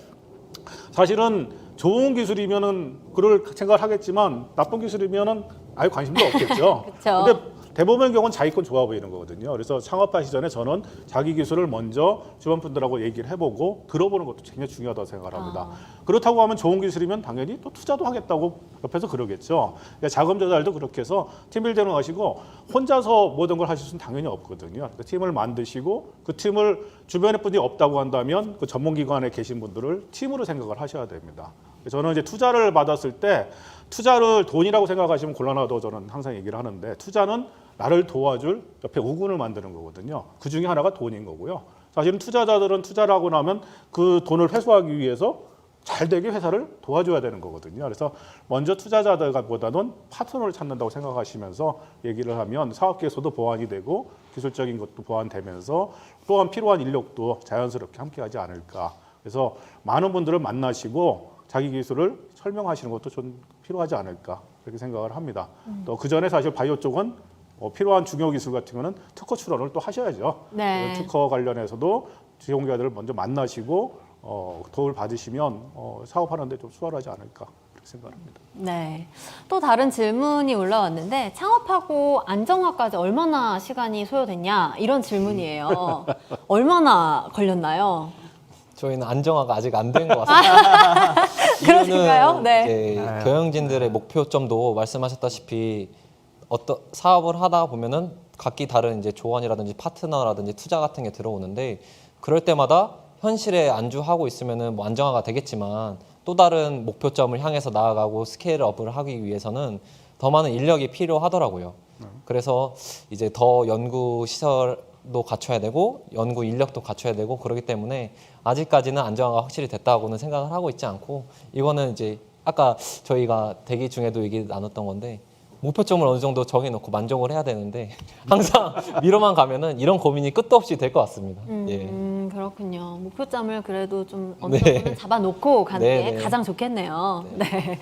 사실은 좋은 기술이면은 그럴 생각을 하겠지만 나쁜 기술이면은 아예 관심도 없겠죠. 그쵸. 근데 대부분의 경우는 자기 건 좋아 보이는 거거든요. 그래서 창업하기 전에 저는 자기 기술을 먼저 주변 분들하고 얘기를 해보고 들어보는 것도 굉장히 중요하다고 생각을 합니다. 그렇다고 하면 좋은 기술이면 당연히 또 투자도 하겠다고 옆에서 그러겠죠. 그러니까 자금 조달도 그렇게 해서 팀빌딩을 하시고 혼자서 모든 걸 하실 수는 당연히 없거든요. 그러니까 팀을 만드시고 그 팀을 주변에 분이 없다고 한다면 그 전문기관에 계신 분들을 팀으로 생각을 하셔야 됩니다. 저는 이제 투자를 받았을 때 투자를 돈이라고 생각하시면 곤란하다고 저는 항상 얘기를 하는데 투자는 나를 도와줄 옆에 우군을 만드는 거거든요. 그 중에 하나가 돈인 거고요. 사실은 투자자들은 투자를 하고 나면 그 돈을 회수하기 위해서 잘 되게 회사를 도와줘야 되는 거거든요. 그래서 먼저 투자자들보다는 파트너를 찾는다고 생각하시면서 얘기를 하면 사업계에서도 보완이 되고 기술적인 것도 보완되면서 또한 필요한 인력도 자연스럽게 함께하지 않을까. 그래서 많은 분들을 만나시고 자기 기술을 설명하시는 것도 좀 필요하지 않을까 그렇게 생각을 합니다. 또 그 전에 사실 바이오 쪽은 필요한 중요 기술 같은 거는 특허 출원을 또 하셔야죠. 네. 특허 관련해서도 지원자들을 먼저 만나시고 도움을 받으시면 사업하는데 좀 수월하지 않을까 그렇게 생각합니다. 네. 또 다른 질문이 올라왔는데 창업하고 안정화까지 얼마나 시간이 소요됐냐 이런 질문이에요. 얼마나 걸렸나요? 저희는 안정화가 아직 안 된 것 같습니다. 그러신가요? 이유는 네. 이제 경영진들의 목표점도 말씀하셨다시피 어떤 사업을 하다 보면은 각기 다른 이제 조언이라든지 파트너라든지 투자 같은 게 들어오는데 그럴 때마다 현실에 안주하고 있으면은 뭐 안정화가 되겠지만 또 다른 목표점을 향해서 나아가고 스케일업을 하기 위해서는 더 많은 인력이 필요하더라고요. 그래서 이제 더 연구 시설도 갖춰야 되고 연구 인력도 갖춰야 되고 그렇기 때문에 아직까지는 안정화가 확실히 됐다고는 생각을 하고 있지 않고 이거는 이제 아까 저희가 대기 중에도 얘기 나눴던 건데 목표점을 어느 정도 정해놓고 만족을 해야 되는데 항상 미뤄만 가면은 이런 고민이 끝도 없이 될 것 같습니다. 예. 그렇군요. 목표점을 그래도 좀 어느 네. 정도는 잡아놓고 가는 네, 게 네. 가장 좋겠네요. 네.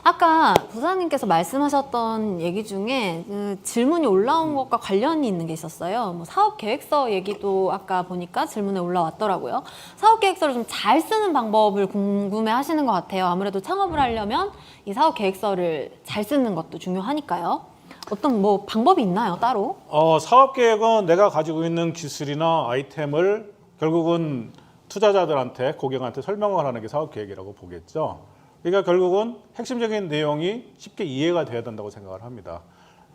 아까 부사님께서 말씀하셨던 얘기 중에 그 질문이 올라온 것과 관련이 있는 게 있었어요. 뭐 사업 계획서 얘기도 아까 보니까 질문에 올라왔더라고요. 사업 계획서를 좀 잘 쓰는 방법을 궁금해 하시는 것 같아요. 아무래도 창업을 하려면 이 사업 계획서를 잘 쓰는 것도 중요하니까요. 어떤 뭐 방법이 있나요, 따로? 사업 계획은 내가 가지고 있는 기술이나 아이템을 결국은 투자자들한테 고객한테 설명을 하는 게 사업 계획이라고 보겠죠. 그러니까 결국은 핵심적인 내용이 쉽게 이해가 돼야 된다고 생각을 합니다.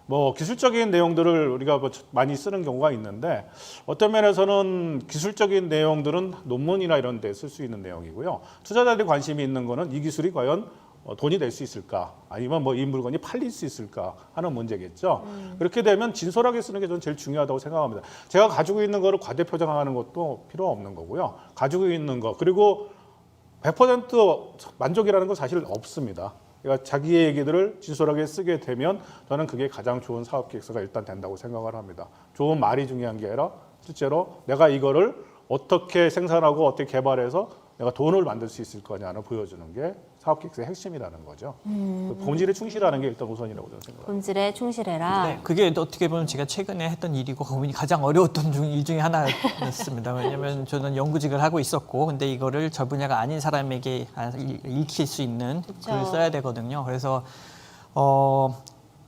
뭐 기술적인 내용들을 우리가 뭐 많이 쓰는 경우가 있는데 어떤 면에서는 기술적인 내용들은 논문이나 이런 데 쓸 수 있는 내용이고요. 투자자들이 관심이 있는 거는 이 기술이 과연 돈이 될 수 있을까? 아니면 뭐 이 물건이 팔릴 수 있을까? 하는 문제겠죠. 그렇게 되면 진솔하게 쓰는 게 저는 제일 중요하다고 생각합니다. 제가 가지고 있는 거를 과대표장하는 것도 필요 없는 거고요. 가지고 있는 거 그리고 100% 만족이라는 건 사실 없습니다. 그러니까 자기의 얘기들을 진솔하게 쓰게 되면 저는 그게 가장 좋은 사업 계획서가 일단 된다고 생각을 합니다. 좋은 말이 중요한 게 아니라 실제로 내가 이거를 어떻게 생산하고 어떻게 개발해서 내가 돈을 만들 수 있을 거냐를 보여주는 게 사업 계획서의 핵심이라는 거죠. 본질에 충실하는 게 일단 우선이라고 저는 생각합니다. 본질에 충실해라. 네, 그게 어떻게 보면 제가 최근에 했던 일이고 고민이 가장 어려웠던 일 중에 하나였습니다. 왜냐하면 저는 연구직을 하고 있었고, 근데 이거를 저 분야가 아닌 사람에게 읽힐 수 있는 그쵸. 글을 써야 되거든요. 그래서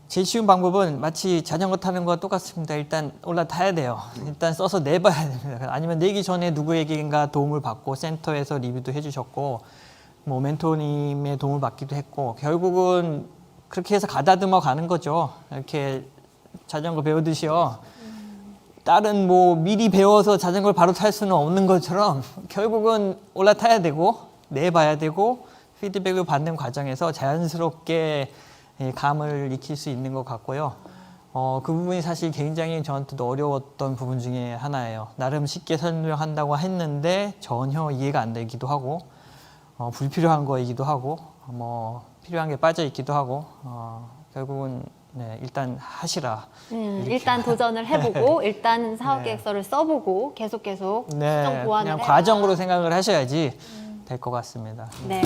제일 쉬운 방법은 마치 자전거 타는 거와 똑같습니다. 일단 올라타야 돼요. 일단 써서 내봐야 됩니다. 아니면 내기 전에 누구에게인가 도움을 받고 센터에서 리뷰도 해주셨고 뭐 멘토님의 도움을 받기도 했고 결국은 그렇게 해서 가다듬어 가는 거죠. 이렇게 자전거 배우듯이요. 다른 뭐 미리 배워서 자전거를 바로 탈 수는 없는 것처럼 결국은 올라타야 되고 내봐야 되고 피드백을 받는 과정에서 자연스럽게 감을 익힐 수 있는 것 같고요. 그 부분이 사실 굉장히 저한테도 어려웠던 부분 중에 하나예요. 나름 쉽게 설명한다고 했는데 전혀 이해가 안 되기도 하고 불필요한 거이기도 하고 뭐 필요한 게 빠져 있기도 하고 결국은 네, 일단 하시라. 일단 도전을 해보고 일단 사업 계획서를 써보고 계속 네, 수정 보완을 그냥 해라. 과정으로 생각을 하셔야지 될 것 같습니다. 네.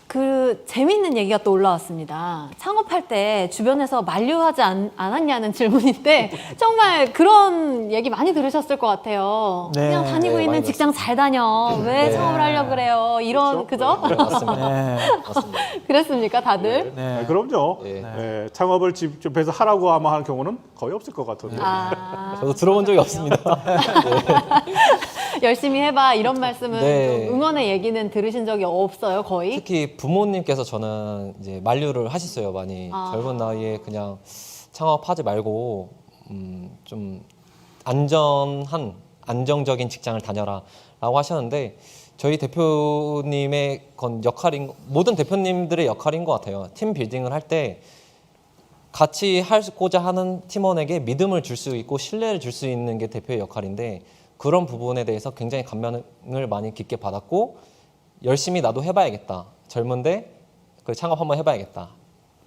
그 재미있는 얘기가 또 올라왔습니다. 창업할 때 주변에서 만류하지 않았냐는 질문인데 정말 그런 얘기 많이 들으셨을 것 같아요. 네. 그냥 다니고 네, 있는 많이 직장 잘 다녀. 왜 네. 창업을 하려고 그래요? 이런 그죠? 네, 맞습니다. 네. 맞습니다. 그랬습니까, 다들? 네. 그럼요. 예. 예, 창업을 집에서 하라고 아마 하는 경우는 거의 없을 것 같은데. 아, 저도 들어본 적이 없습니다. 열심히 해봐 이런 말씀은 네. 좀 응원의 얘기는 들으신 적이 없어요, 거의? 특히 부모님께서 저는 이제 만류를 하셨어요. 많이 젊은 나이에 그냥 창업하지 말고 좀 안정적인 직장을 다녀라라고 하셨는데 저희 대표님의 모든 대표님들의 역할인 것 같아요. 팀 빌딩을 할 때 같이 하고자 하는 팀원에게 믿음을 줄 수 있고 신뢰를 줄 수 있는 게 대표의 역할인데 그런 부분에 대해서 굉장히 감명을 많이 깊게 받았고 열심히 나도 해봐야겠다. 젊은데 그 창업 한번 해봐야겠다.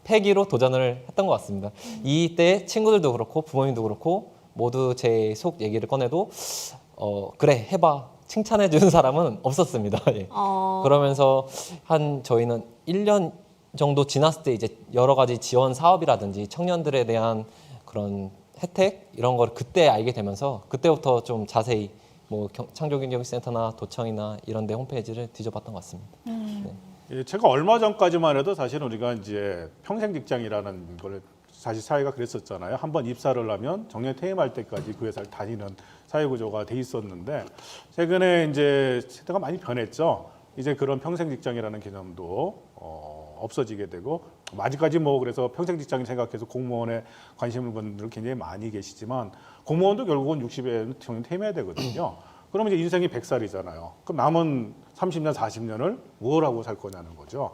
패기로 도전을 했던 것 같습니다. 이때 친구들도 그렇고 부모님도 그렇고 모두 제 속 얘기를 꺼내도 그래 해봐 칭찬해 주는 사람은 없었습니다. 예. 그러면서 저희는 1년 정도 지났을 때 이제 여러 가지 지원 사업이라든지 청년들에 대한 그런 혜택 이런 걸 그때 알게 되면서 그때부터 좀 자세히 뭐 창조경제센터나 도청이나 이런 데 홈페이지를 뒤져봤던 것 같습니다. 네. 예, 제가 얼마 전까지만 해도 사실 우리가 이제 평생 직장이라는 걸 사실 사회가 그랬었잖아요. 한번 입사를 하면 정년 퇴임할 때까지 그 회사를 다니는 사회 구조가 돼 있었는데 최근에 이제 세대가 많이 변했죠. 이제 그런 평생 직장이라는 개념도 없어지게 되고 아직까지 뭐 그래서 평생 직장을 생각해서 공무원에 관심을 분들 굉장히 많이 계시지만 공무원도 결국은 60에 정년 퇴임해야 되거든요. 그러면 이제 인생이 100살이잖아요. 그럼 남은 30년, 40년을 뭘 하고 살 거냐는 거죠.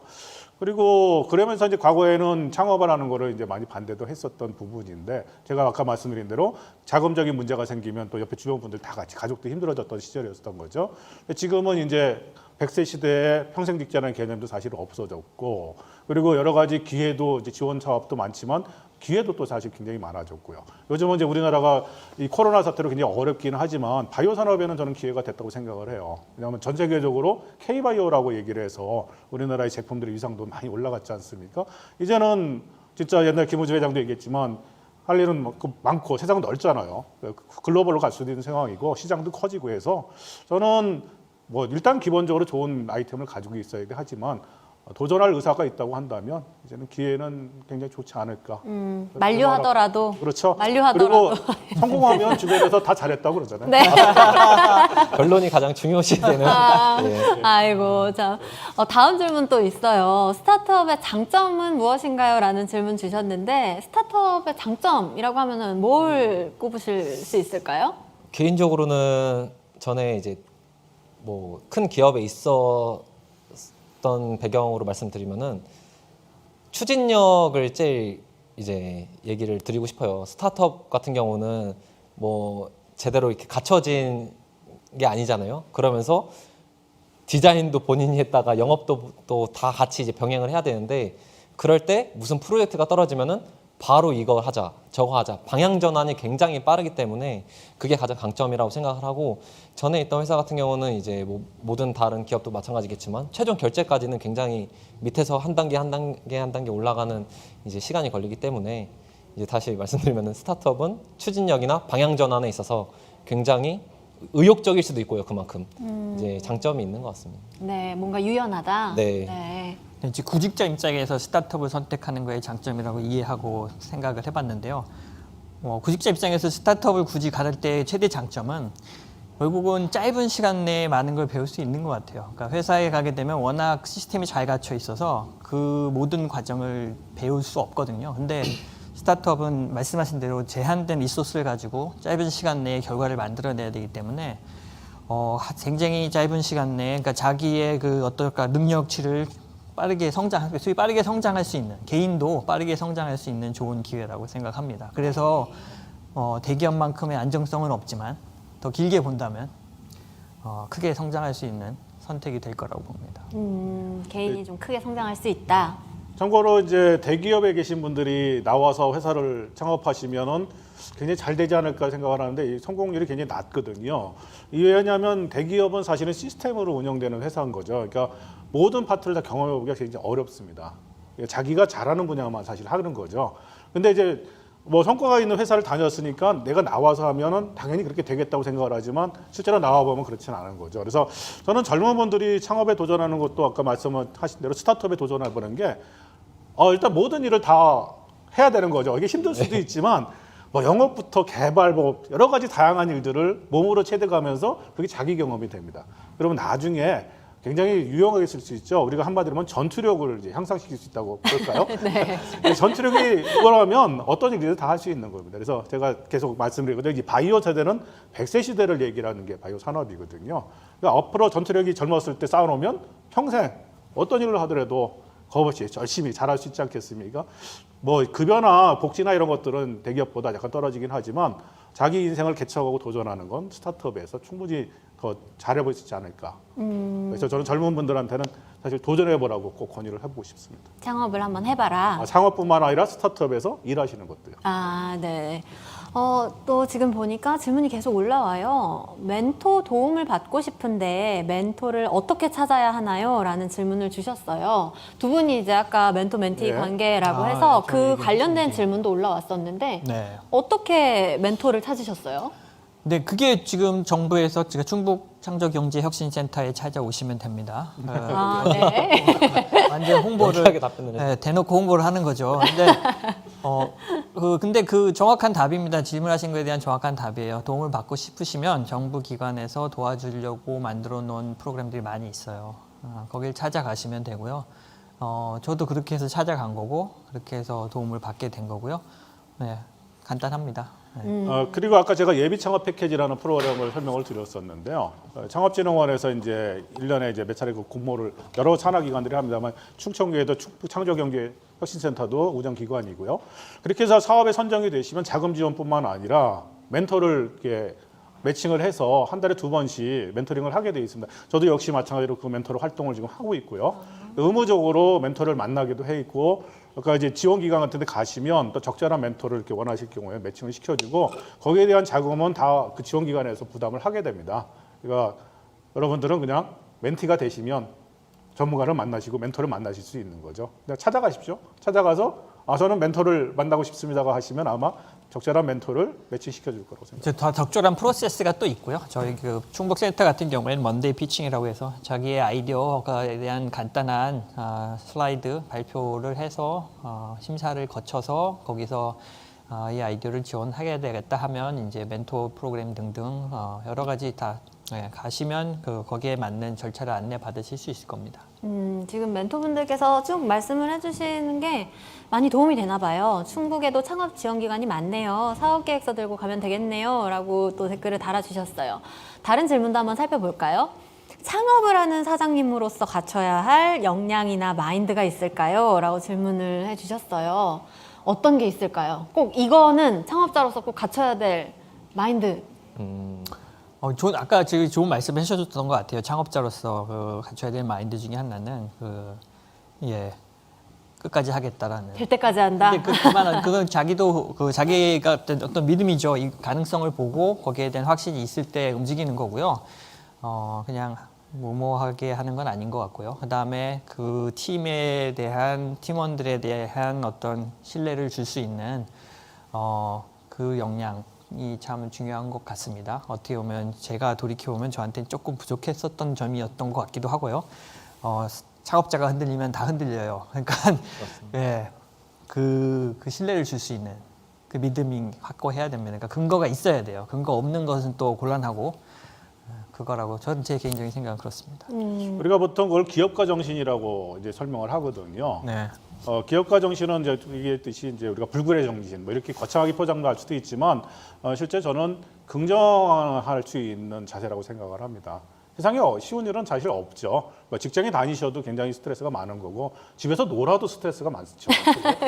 그리고 그러면서 이제 과거에는 창업을 하는 거를 이제 많이 반대도 했었던 부분인데 제가 아까 말씀드린 대로 자금적인 문제가 생기면 또 옆에 주변 분들 다 같이 가족도 힘들어졌던 시절이었던 거죠. 지금은 이제 100세 시대에 평생 직장이라는 개념도 사실 없어졌고 그리고 여러 가지 기회도 이제 지원 사업도 많지만 기회도 또 사실 굉장히 많아졌고요. 요즘은 이제 우리나라가 이 코로나 사태로 굉장히 어렵기는 하지만 바이오 산업에는 저는 기회가 됐다고 생각을 해요. 왜냐하면 전 세계적으로 K바이오라고 얘기를 해서 우리나라의 제품들의 위상도 많이 올라갔지 않습니까? 이제는 진짜 옛날 김우주 회장도 얘기했지만 할 일은 많고 세상은 넓잖아요. 글로벌로 갈 수도 있는 상황이고 시장도 커지고 해서 저는 뭐 일단 기본적으로 좋은 아이템을 가지고 있어야 하지만 도전할 의사가 있다고 한다면 이제는 기회는 굉장히 좋지 않을까. 만류하더라도. 그렇죠. 만류하더라도. 그리고 성공하면 주변에서 다 잘했다고 그러잖아요. 네. 결론이 가장 중요시되는. 예. 아이고, 참. 다음 질문 또 있어요. 스타트업의 장점은 무엇인가요? 라는 질문 주셨는데, 스타트업의 장점이라고 하면은 뭘 꼽으실 수 있을까요? 개인적으로는 전에 이제 뭐 큰 기업에 있었던 배경으로 말씀드리면은 추진력을 제일 이제 얘기를 드리고 싶어요. 스타트업 같은 경우는 뭐 제대로 이렇게 갖춰진 게 아니잖아요. 그러면서 디자인도 본인이 했다가 영업도 또 다 같이 이제 병행을 해야 되는데 그럴 때 무슨 프로젝트가 떨어지면은 바로 이거 하자, 저거 하자. 방향 전환이 굉장히 빠르기 때문에 그게 가장 강점이라고 생각을 하고 전에 있던 회사 같은 경우는 이제 뭐 모든 다른 기업도 마찬가지겠지만 최종 결제까지는 굉장히 밑에서 한 단계 한 단계 한 단계 올라가는 이제 시간이 걸리기 때문에 이제 다시 말씀드리면은 스타트업은 추진력이나 방향 전환에 있어서 굉장히 의욕적일 수도 있고요. 그만큼 이제 장점이 있는 것 같습니다. 네, 뭔가 유연하다. 네. 네. 이제 구직자 입장에서 스타트업을 선택하는 거의 장점이라고 이해하고 생각을 해봤는데요. 구직자 입장에서 스타트업을 굳이 가를 때 최대 장점은 결국은 짧은 시간 내에 많은 걸 배울 수 있는 것 같아요. 그러니까 회사에 가게 되면 워낙 시스템이 잘 갖춰 있어서 그 모든 과정을 배울 수 없거든요. 근데 스타트업은 말씀하신 대로 제한된 리소스를 가지고 짧은 시간 내에 결과를 만들어내야 되기 때문에 굉장히 짧은 시간 내에 그러니까 자기의 그 어떨까 능력치를 빠르게 성장할 수 있는 개인도 빠르게 성장할 수 있는 좋은 기회라고 생각합니다. 그래서 대기업만큼의 안정성은 없지만 더 길게 본다면 크게 성장할 수 있는 선택이 될 거라고 봅니다. 개인이 좀 크게 성장할 수 있다. 참고로 이제 대기업에 계신 분들이 나와서 회사를 창업하시면은 굉장히 잘 되지 않을까 생각을 하는데 이 성공률이 굉장히 낮거든요. 왜냐하면 대기업은 사실은 시스템으로 운영되는 회사인 거죠. 그러니까 모든 파트를 다 경험해보기가 굉장히 어렵습니다. 자기가 잘하는 분야만 사실 하는 거죠. 근데 이제 뭐 성과가 있는 회사를 다녔으니까 내가 나와서 하면은 당연히 그렇게 되겠다고 생각을 하지만 실제로 나와보면 그렇지는 않은 거죠. 그래서 저는 젊은 분들이 창업에 도전하는 것도 아까 말씀하신 대로 스타트업에 도전해보는 게 일단 모든 일을 다 해야 되는 거죠. 이게 힘들 수도 있지만 뭐 영업부터 개발 뭐 여러 가지 다양한 일들을 몸으로 체득하면서 그게 자기 경험이 됩니다. 그러면 나중에 굉장히 유용하게 쓸 수 있죠. 우리가 한마디로 하면 전투력을 이제 향상시킬 수 있다고 볼까요? 네. 전투력이 이거라면 어떤 일이든 다 할 수 있는 겁니다. 그래서 제가 계속 말씀드리거든요. 이 바이오 세대는 100세 시대를 얘기하는 게 바이오 산업이거든요. 그러니까 앞으로 전투력이 젊었을 때 쌓아놓으면 평생 어떤 일을 하더라도 겁없이 열심히 잘할 수 있지 않겠습니까? 뭐 급여나 복지나 이런 것들은 대기업보다 약간 떨어지긴 하지만 자기 인생을 개척하고 도전하는 건 스타트업에서 충분히 더 잘해볼 수 있지 않을까. 그래서 저는 젊은 분들한테는 사실 도전해보라고 꼭 권유를 해보고 싶습니다. 창업을 한번 해봐라. 창업뿐만 아니라 스타트업에서 일하시는 것도요. 아, 네. 또 지금 보니까 질문이 계속 올라와요. 멘토 도움을 받고 싶은데 멘토를 어떻게 찾아야 하나요? 라는 질문을 주셨어요. 두 분이 이제 아까 멘토 멘티 네. 관계라고 해서 저 그 얘기했죠. 관련된 질문도 올라왔었는데 네. 어떻게 멘토를 찾으셨어요? 네, 그게 지금 정부에서 충북 창조경제혁신센터에 찾아오시면 됩니다. 아, 네. 완전 홍보를 명쾌하게 답변을 해주세요. 네, 대놓고 홍보를 하는 거죠. 근데 그 정확한 답입니다. 질문하신 거에 대한 정확한 답이에요. 도움을 받고 싶으시면 정부 기관에서 도와주려고 만들어 놓은 프로그램들이 많이 있어요. 거길 찾아가시면 되고요. 저도 그렇게 해서 찾아간 거고 그렇게 해서 도움을 받게 된 거고요. 네, 간단합니다. 네. 그리고 아까 제가 예비 창업 패키지라는 프로그램을 설명을 드렸었는데요. 창업진흥원에서 이제 1년에 이제 몇 차례 그 공모를 여러 산하기관들이 합니다만 충청교에도 충북 창조경제혁신센터도 운영기관이고요. 그렇게 해서 사업에 선정이 되시면 자금 지원뿐만 아니라 멘토를 이렇게 매칭을 해서 한 달에 2번씩 멘토링을 하게 되어 있습니다. 저도 역시 마찬가지로 그 멘토로 활동을 지금 하고 있고요. 의무적으로 멘토를 만나기도 해 있고, 그러니까 이제 지원기관 같은 데 가시면 또 적절한 멘토를 이렇게 원하실 경우에 매칭을 시켜주고 거기에 대한 자금은 다 그 지원기관에서 부담을 하게 됩니다. 그러니까 여러분들은 그냥 멘티가 되시면 전문가를 만나시고 멘토를 만나실 수 있는 거죠. 그냥 찾아가십시오. 찾아가서 저는 멘토를 만나고 싶습니다가 하시면 아마 적절한 멘토를 매치시켜 줄 거라고 생각합니다. 더 적절한 프로세스가 또 있고요. 저희 그 충북센터 같은 경우에는 먼데이 피칭이라고 해서 자기의 아이디어에 대한 간단한 슬라이드 발표를 해서 심사를 거쳐서 거기서 이 아이디어를 지원하게 되겠다 하면 이제 멘토 프로그램 등등 여러 가지 다 가시면 거기에 맞는 절차를 안내 받으실 수 있을 겁니다. 지금 멘토분들께서 쭉 말씀을 해주시는 게 많이 도움이 되나 봐요. 충북에도 창업 지원 기관이 많네요. 사업 계획서 들고 가면 되겠네요. 라고 또 댓글을 달아주셨어요. 다른 질문도 한번 살펴볼까요? 창업을 하는 사장님으로서 갖춰야 할 역량이나 마인드가 있을까요? 라고 질문을 해주셨어요. 어떤 게 있을까요? 꼭 이거는 창업자로서 꼭 갖춰야 될 마인드. 아까 지금 좋은 말씀 해주셨던 것 같아요. 창업자로서 갖춰야 될 마인드 중에 하나는 끝까지 하겠다라는. 될 때까지 한다. 근데 그건 자기도 자기가 어떤 믿음이죠. 이 가능성을 보고 거기에 대한 확신이 있을 때 움직이는 거고요. 그냥 무모하게 하는 건 아닌 것 같고요. 그 다음에 그 팀에 대한 팀원들에 대한 어떤 신뢰를 줄 수 있는 그 역량이 참 중요한 것 같습니다. 어떻게 보면 제가 돌이켜보면 저한테는 조금 부족했었던 점이었던 것 같기도 하고요. 창업자가 흔들리면 다 흔들려요. 그러니까 그 신뢰를 줄 수 있는 그 믿음이 확고해야 됩니다. 그러니까 근거가 있어야 돼요. 근거 없는 것은 또 곤란하고 그거라고 저는 제 개인적인 생각은 그렇습니다. 우리가 보통 그걸 기업가 정신이라고 이제 설명을 하거든요. 네. 기업가 정신은 이제 얘기했듯이 이제 우리가 불굴의 정신 뭐 이렇게 거창하게 포장도 할 수도 있지만 실제 저는 긍정할 수 있는 자세라고 생각을 합니다. 세상에 쉬운 일은 사실 없죠. 직장에 다니셔도 굉장히 스트레스가 많은 거고 집에서 놀아도 스트레스가 많죠.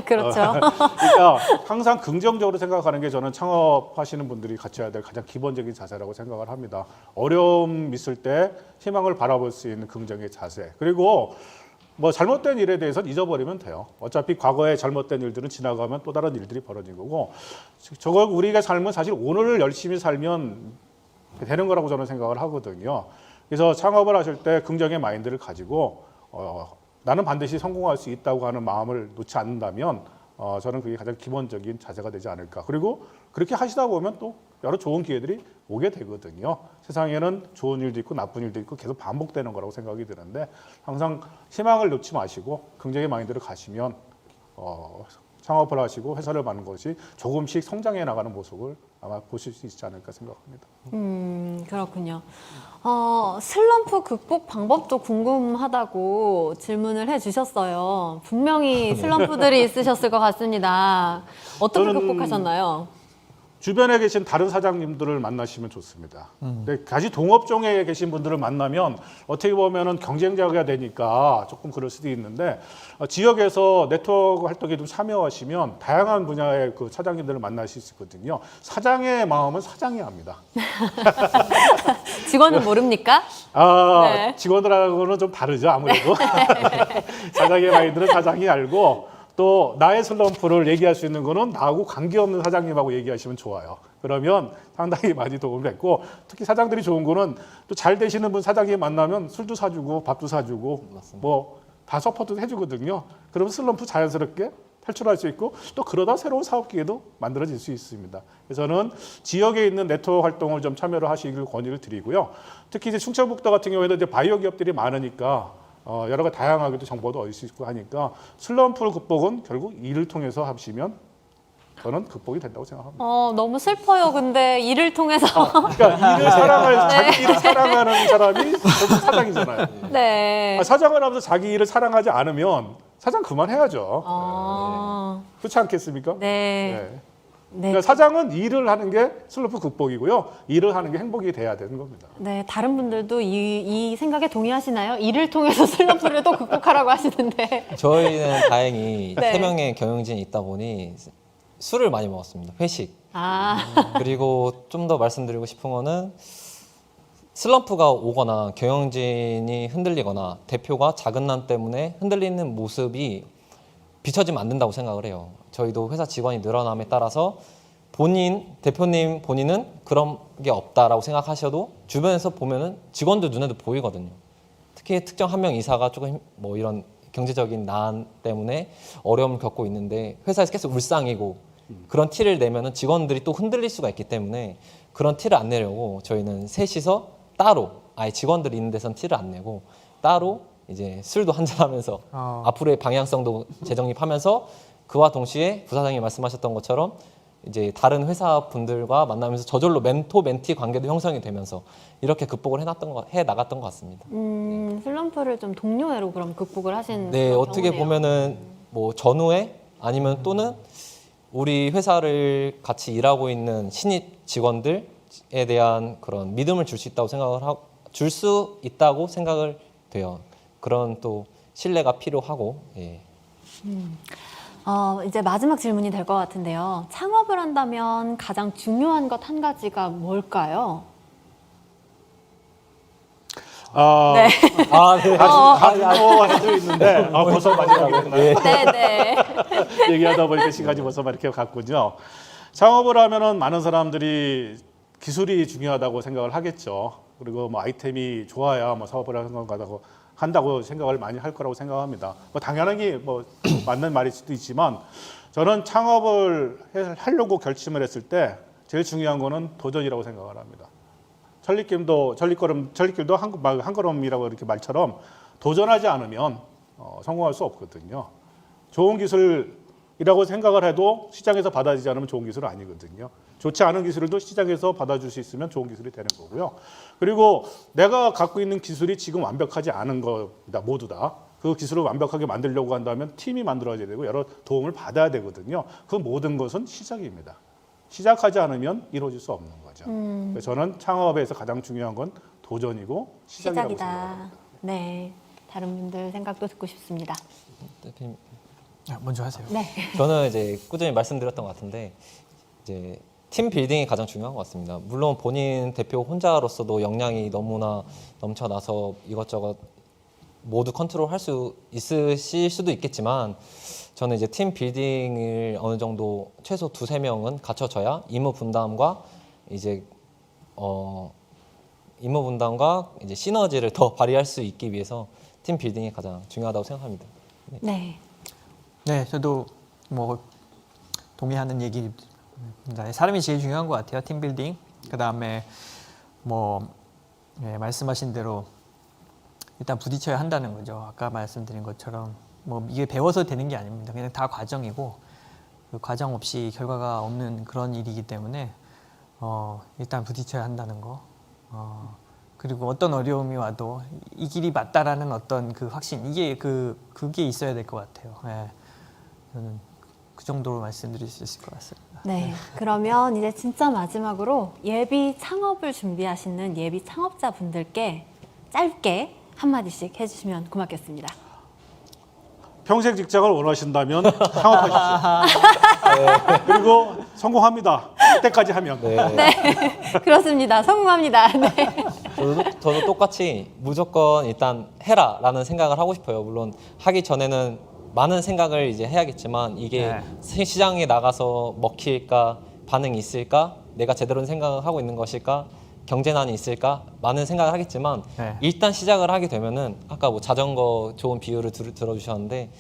그렇죠. 그러니까 항상 긍정적으로 생각하는 게 저는 창업하시는 분들이 갖춰야 될 가장 기본적인 자세라고 생각을 합니다. 어려움 있을 때 희망을 바라볼 수 있는 긍정의 자세. 그리고 뭐 잘못된 일에 대해서는 잊어버리면 돼요. 어차피 과거에 잘못된 일들은 지나가면 또 다른 일들이 벌어진 거고 저거 우리가 삶은 사실 오늘을 열심히 살면 되는 거라고 저는 생각을 하거든요. 그래서 창업을 하실 때 긍정의 마인드를 가지고 나는 반드시 성공할 수 있다고 하는 마음을 놓지 않는다면 저는 그게 가장 기본적인 자세가 되지 않을까. 그리고 그렇게 하시다 보면 또 여러 좋은 기회들이 오게 되거든요. 세상에는 좋은 일도 있고 나쁜 일도 있고 계속 반복되는 거라고 생각이 드는데 항상 희망을 놓지 마시고 긍정의 마인드를 가시면 창업을 하시고 회사를 만든 것이 조금씩 성장해 나가는 모습을 아마 보실 수 있지 않을까 생각합니다. 그렇군요. 슬럼프 극복 방법도 궁금하다고 질문을 해주셨어요. 분명히 슬럼프들이 있으셨을 것 같습니다. 어떻게 저는 극복하셨나요? 주변에 계신 다른 사장님들을 만나시면 좋습니다. 근데 같이 동업종에 계신 분들을 만나면 어떻게 보면은 경쟁자가 되니까 조금 그럴 수도 있는데 지역에서 네트워크 활동에 좀 참여하시면 다양한 분야의 그 사장님들을 만나실 수 있거든요. 사장의 마음은 사장이 합니다. 직원은 모릅니까? 네. 직원들하고는 좀 다르죠, 아무래도. 사장의 마인드는 사장이 알고 또 나의 슬럼프를 얘기할 수 있는 거는 나하고 관계없는 사장님하고 얘기하시면 좋아요. 그러면 상당히 많이 도움이 됐고 특히 사장들이 좋은 거는 또 잘 되시는 분 사장님 만나면 술도 사주고 밥도 사주고 뭐 다 서포트 해주거든요. 그러면 슬럼프 자연스럽게 탈출할 수 있고 또 그러다 새로운 사업 기회도 만들어질 수 있습니다. 그래서 저는 지역에 있는 네트워크 활동을 좀 참여를 하시길 권유를 드리고요. 특히 이제 충청북도 같은 경우에는 이제 바이오 기업들이 많으니까 여러 가지 다양하게도 정보도 얻을 수 있고 하니까 슬럼프 극복은 결국 일을 통해서 하시면 저는 극복이 된다고 생각합니다. 너무 슬퍼요. 근데 일을 통해서. 그러니까 일을 사랑할 자기 일을 사랑하는 사람이 결국 사장이잖아요. 네. 사장을 하면서 자기 일을 사랑하지 않으면 사장 그만해야죠. 그렇지 않겠습니까? 네. 그러니까 사장은 일을 하는 게 슬럼프 극복이고요. 일을 하는 게 행복이 돼야 되는 겁니다. 네, 다른 분들도 이 생각에 동의하시나요? 일을 통해서 슬럼프를 또 극복하라고 하시는데. 저희는 다행히 네. 3명의 경영진이 있다 보니 술을 많이 먹었습니다. 회식. 그리고 좀 더 말씀드리고 싶은 거는 슬럼프가 오거나 경영진이 흔들리거나 대표가 작은 남 때문에 흔들리는 모습이 비춰지면 안 된다고 생각을 해요. 저희도 회사 직원이 늘어남에 따라서 대표님 본인은 그런 게 없다라고 생각하셔도 주변에서 보면은 직원들 눈에도 보이거든요. 특히 특정 한 명 이사가 조금 뭐 이런 경제적인 난 때문에 어려움을 겪고 있는데 회사에서 계속 울상이고 그런 티를 내면은 직원들이 또 흔들릴 수가 있기 때문에 그런 티를 안 내려고 저희는 셋이서 따로 아예 직원들이 있는 데선 티를 안 내고 따로 이제 술도 한잔하면서 앞으로의 방향성도 재정립하면서 그와 동시에 부사장이 말씀하셨던 것처럼 이제 다른 회사 분들과 만나면서 저절로 멘토 멘티 관계도 형성이 되면서 이렇게 극복을 해 나갔던 것 같습니다. 슬럼프를 좀 동료애로 그럼 극복을 하신 네, 그런 어떻게 경우네요. 보면은 뭐 전후에 아니면 또는 우리 회사를 같이 일하고 있는 신입 직원들에 대한 그런 믿음을 줄 수 있다고 줄 수 있다고 생각을 돼요. 그런 또 신뢰가 필요하고. 예. 이제 마지막 질문이 될 것 같은데요. 창업을 한다면 가장 중요한 것 한 가지가 뭘까요? 네. 해도 있는데 벌써 마지막이구나. 네. 얘기하다 보니까 시간이 벌써 막 이렇게 갔군요. 창업을 하면은 많은 사람들이 기술이 중요하다고 생각을 하겠죠. 그리고 뭐 아이템이 좋아야 뭐 사업을 하는 것 같다고 한다고 생각을 많이 할 거라고 생각합니다. 뭐 당연하게 뭐 맞는 말일 수도 있지만 저는 창업을 하려고 결심을 했을 때 제일 중요한 거는 도전이라고 생각을 합니다. 전리길도 한 걸음이라고 이렇게 말처럼 도전하지 않으면 성공할 수 없거든요. 좋은 기술이라고 생각을 해도 시장에서 받아들이지 않으면 좋은 기술은 아니거든요. 좋지 않은 기술도 시장에서 받아줄 수 있으면 좋은 기술이 되는 거고요. 그리고 내가 갖고 있는 기술이 지금 완벽하지 않은 겁니다. 모두 다. 그 기술을 완벽하게 만들려고 한다면 팀이 만들어져야 되고 여러 도움을 받아야 되거든요. 그 모든 것은 시작입니다. 시작하지 않으면 이루어질 수 없는 거죠. 그래서 저는 창업에서 가장 중요한 건 도전이고 시작이라고 생각합니다. 네. 다른 분들 생각도 듣고 싶습니다. 대표님, 먼저 하세요. 네. 저는 이제 꾸준히 말씀드렸던 것 같은데 이제 팀 빌딩이 가장 중요한 것 같습니다. 물론 본인 대표 혼자로서도 역량이 너무나 넘쳐나서 이것저것 모두 컨트롤할 수 있으실 수도 있겠지만 저는 이제 팀 빌딩을 어느 정도 최소 2-3명은 갖춰져야 임무 분담과 이제 시너지를 더 발휘할 수 있기 위해서 팀 빌딩이 가장 중요하다고 생각합니다. 네. 네, 저도 뭐 동의하는 얘기입니다. 사람이 제일 중요한 것 같아요. 팀 빌딩. 그다음에 뭐 말씀하신 대로 일단 부딪혀야 한다는 거죠. 아까 말씀드린 것처럼 뭐 이게 배워서 되는 게 아닙니다. 그냥 다 과정이고 그 과정 없이 결과가 없는 그런 일이기 때문에 일단 부딪혀야 한다는 거. 그리고 어떤 어려움이 와도 이 길이 맞다라는 어떤 그 확신 그게 있어야 될 것 같아요. 예. 저는 그 정도로 말씀드릴 수 있을 것 같습니다. 네. 그러면 이제 진짜 마지막으로 예비 창업을 준비하시는 예비 창업자분들께 짧게 한마디씩 해주시면 고맙겠습니다. 평생 직장을 원하신다면 창업하십시오. 그리고 성공합니다. 그때까지 하면. 그렇습니다. 성공합니다. 네. 저도 똑같이 무조건 일단 해라라는 생각을 하고 싶어요. 물론 하기 전에는 많은 생각을 이제 해야겠지만 이게 시장에 나가서 먹힐까, 반응이 있을까, 내가 제대로 생각을 하고 있는 것일까, 경제난이 있을까 많은 생각을 하겠지만 일단 시작을 하게 되면은 아까 뭐 자전거 좋은 비유를 들어주셨는데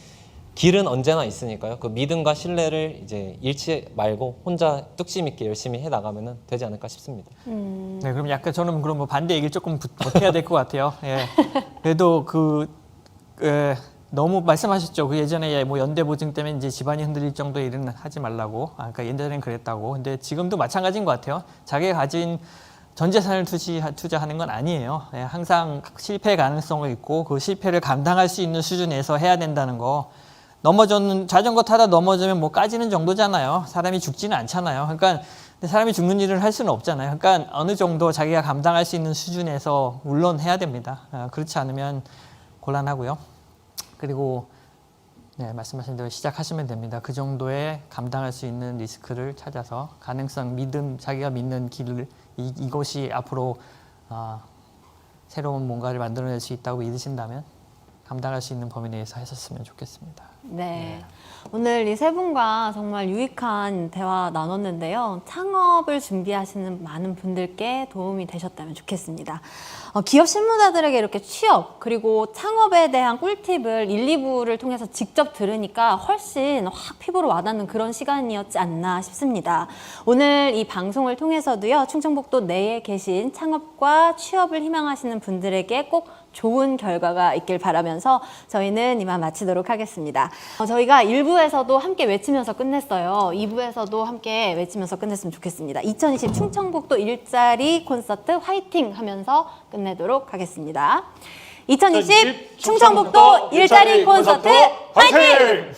길은 언제나 있으니까요. 그 믿음과 신뢰를 이제 잃지 말고 혼자 뚝심 있게 열심히 해 나가면은 되지 않을까 싶습니다. 네, 그럼 약간 저는 그럼 뭐 반대 얘기를 조금 보태야 될 것 같아요. 예. 그래도 너무 말씀하셨죠. 그 예전에 뭐 연대 보증 때문에 이제 집안이 흔들릴 정도의 일은 하지 말라고. 그러니까 옛날에는 그랬다고. 근데 지금도 마찬가지인 것 같아요. 자기가 가진 전 재산을 투자하는 건 아니에요. 예, 항상 실패 가능성이 있고 그 실패를 감당할 수 있는 수준에서 해야 된다는 거. 자전거 타다 넘어지면 뭐 까지는 정도잖아요. 사람이 죽지는 않잖아요. 그러니까 사람이 죽는 일을 할 수는 없잖아요. 그러니까 어느 정도 자기가 감당할 수 있는 수준에서 물론 해야 됩니다. 그렇지 않으면 곤란하고요. 그리고 말씀하신 대로 시작하시면 됩니다. 그 정도의 감당할 수 있는 리스크를 찾아서 가능성, 믿음, 자기가 믿는 길을 이것이 앞으로 새로운 뭔가를 만들어낼 수 있다고 믿으신다면 감당할 수 있는 범위 내에서 하셨으면 좋겠습니다. 네. 오늘 이 세 분과 정말 유익한 대화 나눴는데요. 창업을 준비하시는 많은 분들께 도움이 되셨다면 좋겠습니다. 기업 실무자들에게 이렇게 취업 그리고 창업에 대한 꿀팁을 1, 2부를 통해서 직접 들으니까 훨씬 확 피부로 와닿는 그런 시간이었지 않나 싶습니다. 오늘 이 방송을 통해서도요. 충청북도 내에 계신 창업과 취업을 희망하시는 분들에게 꼭 좋은 결과가 있길 바라면서 저희는 이만 마치도록 하겠습니다. 저희가 1부에서도 함께 외치면서 끝냈어요. 2부에서도 함께 외치면서 끝냈으면 좋겠습니다. 2020 충청북도 일자리 콘서트 화이팅 하면서 끝내도록 하겠습니다. 2020 충청북도 일자리 콘서트 화이팅!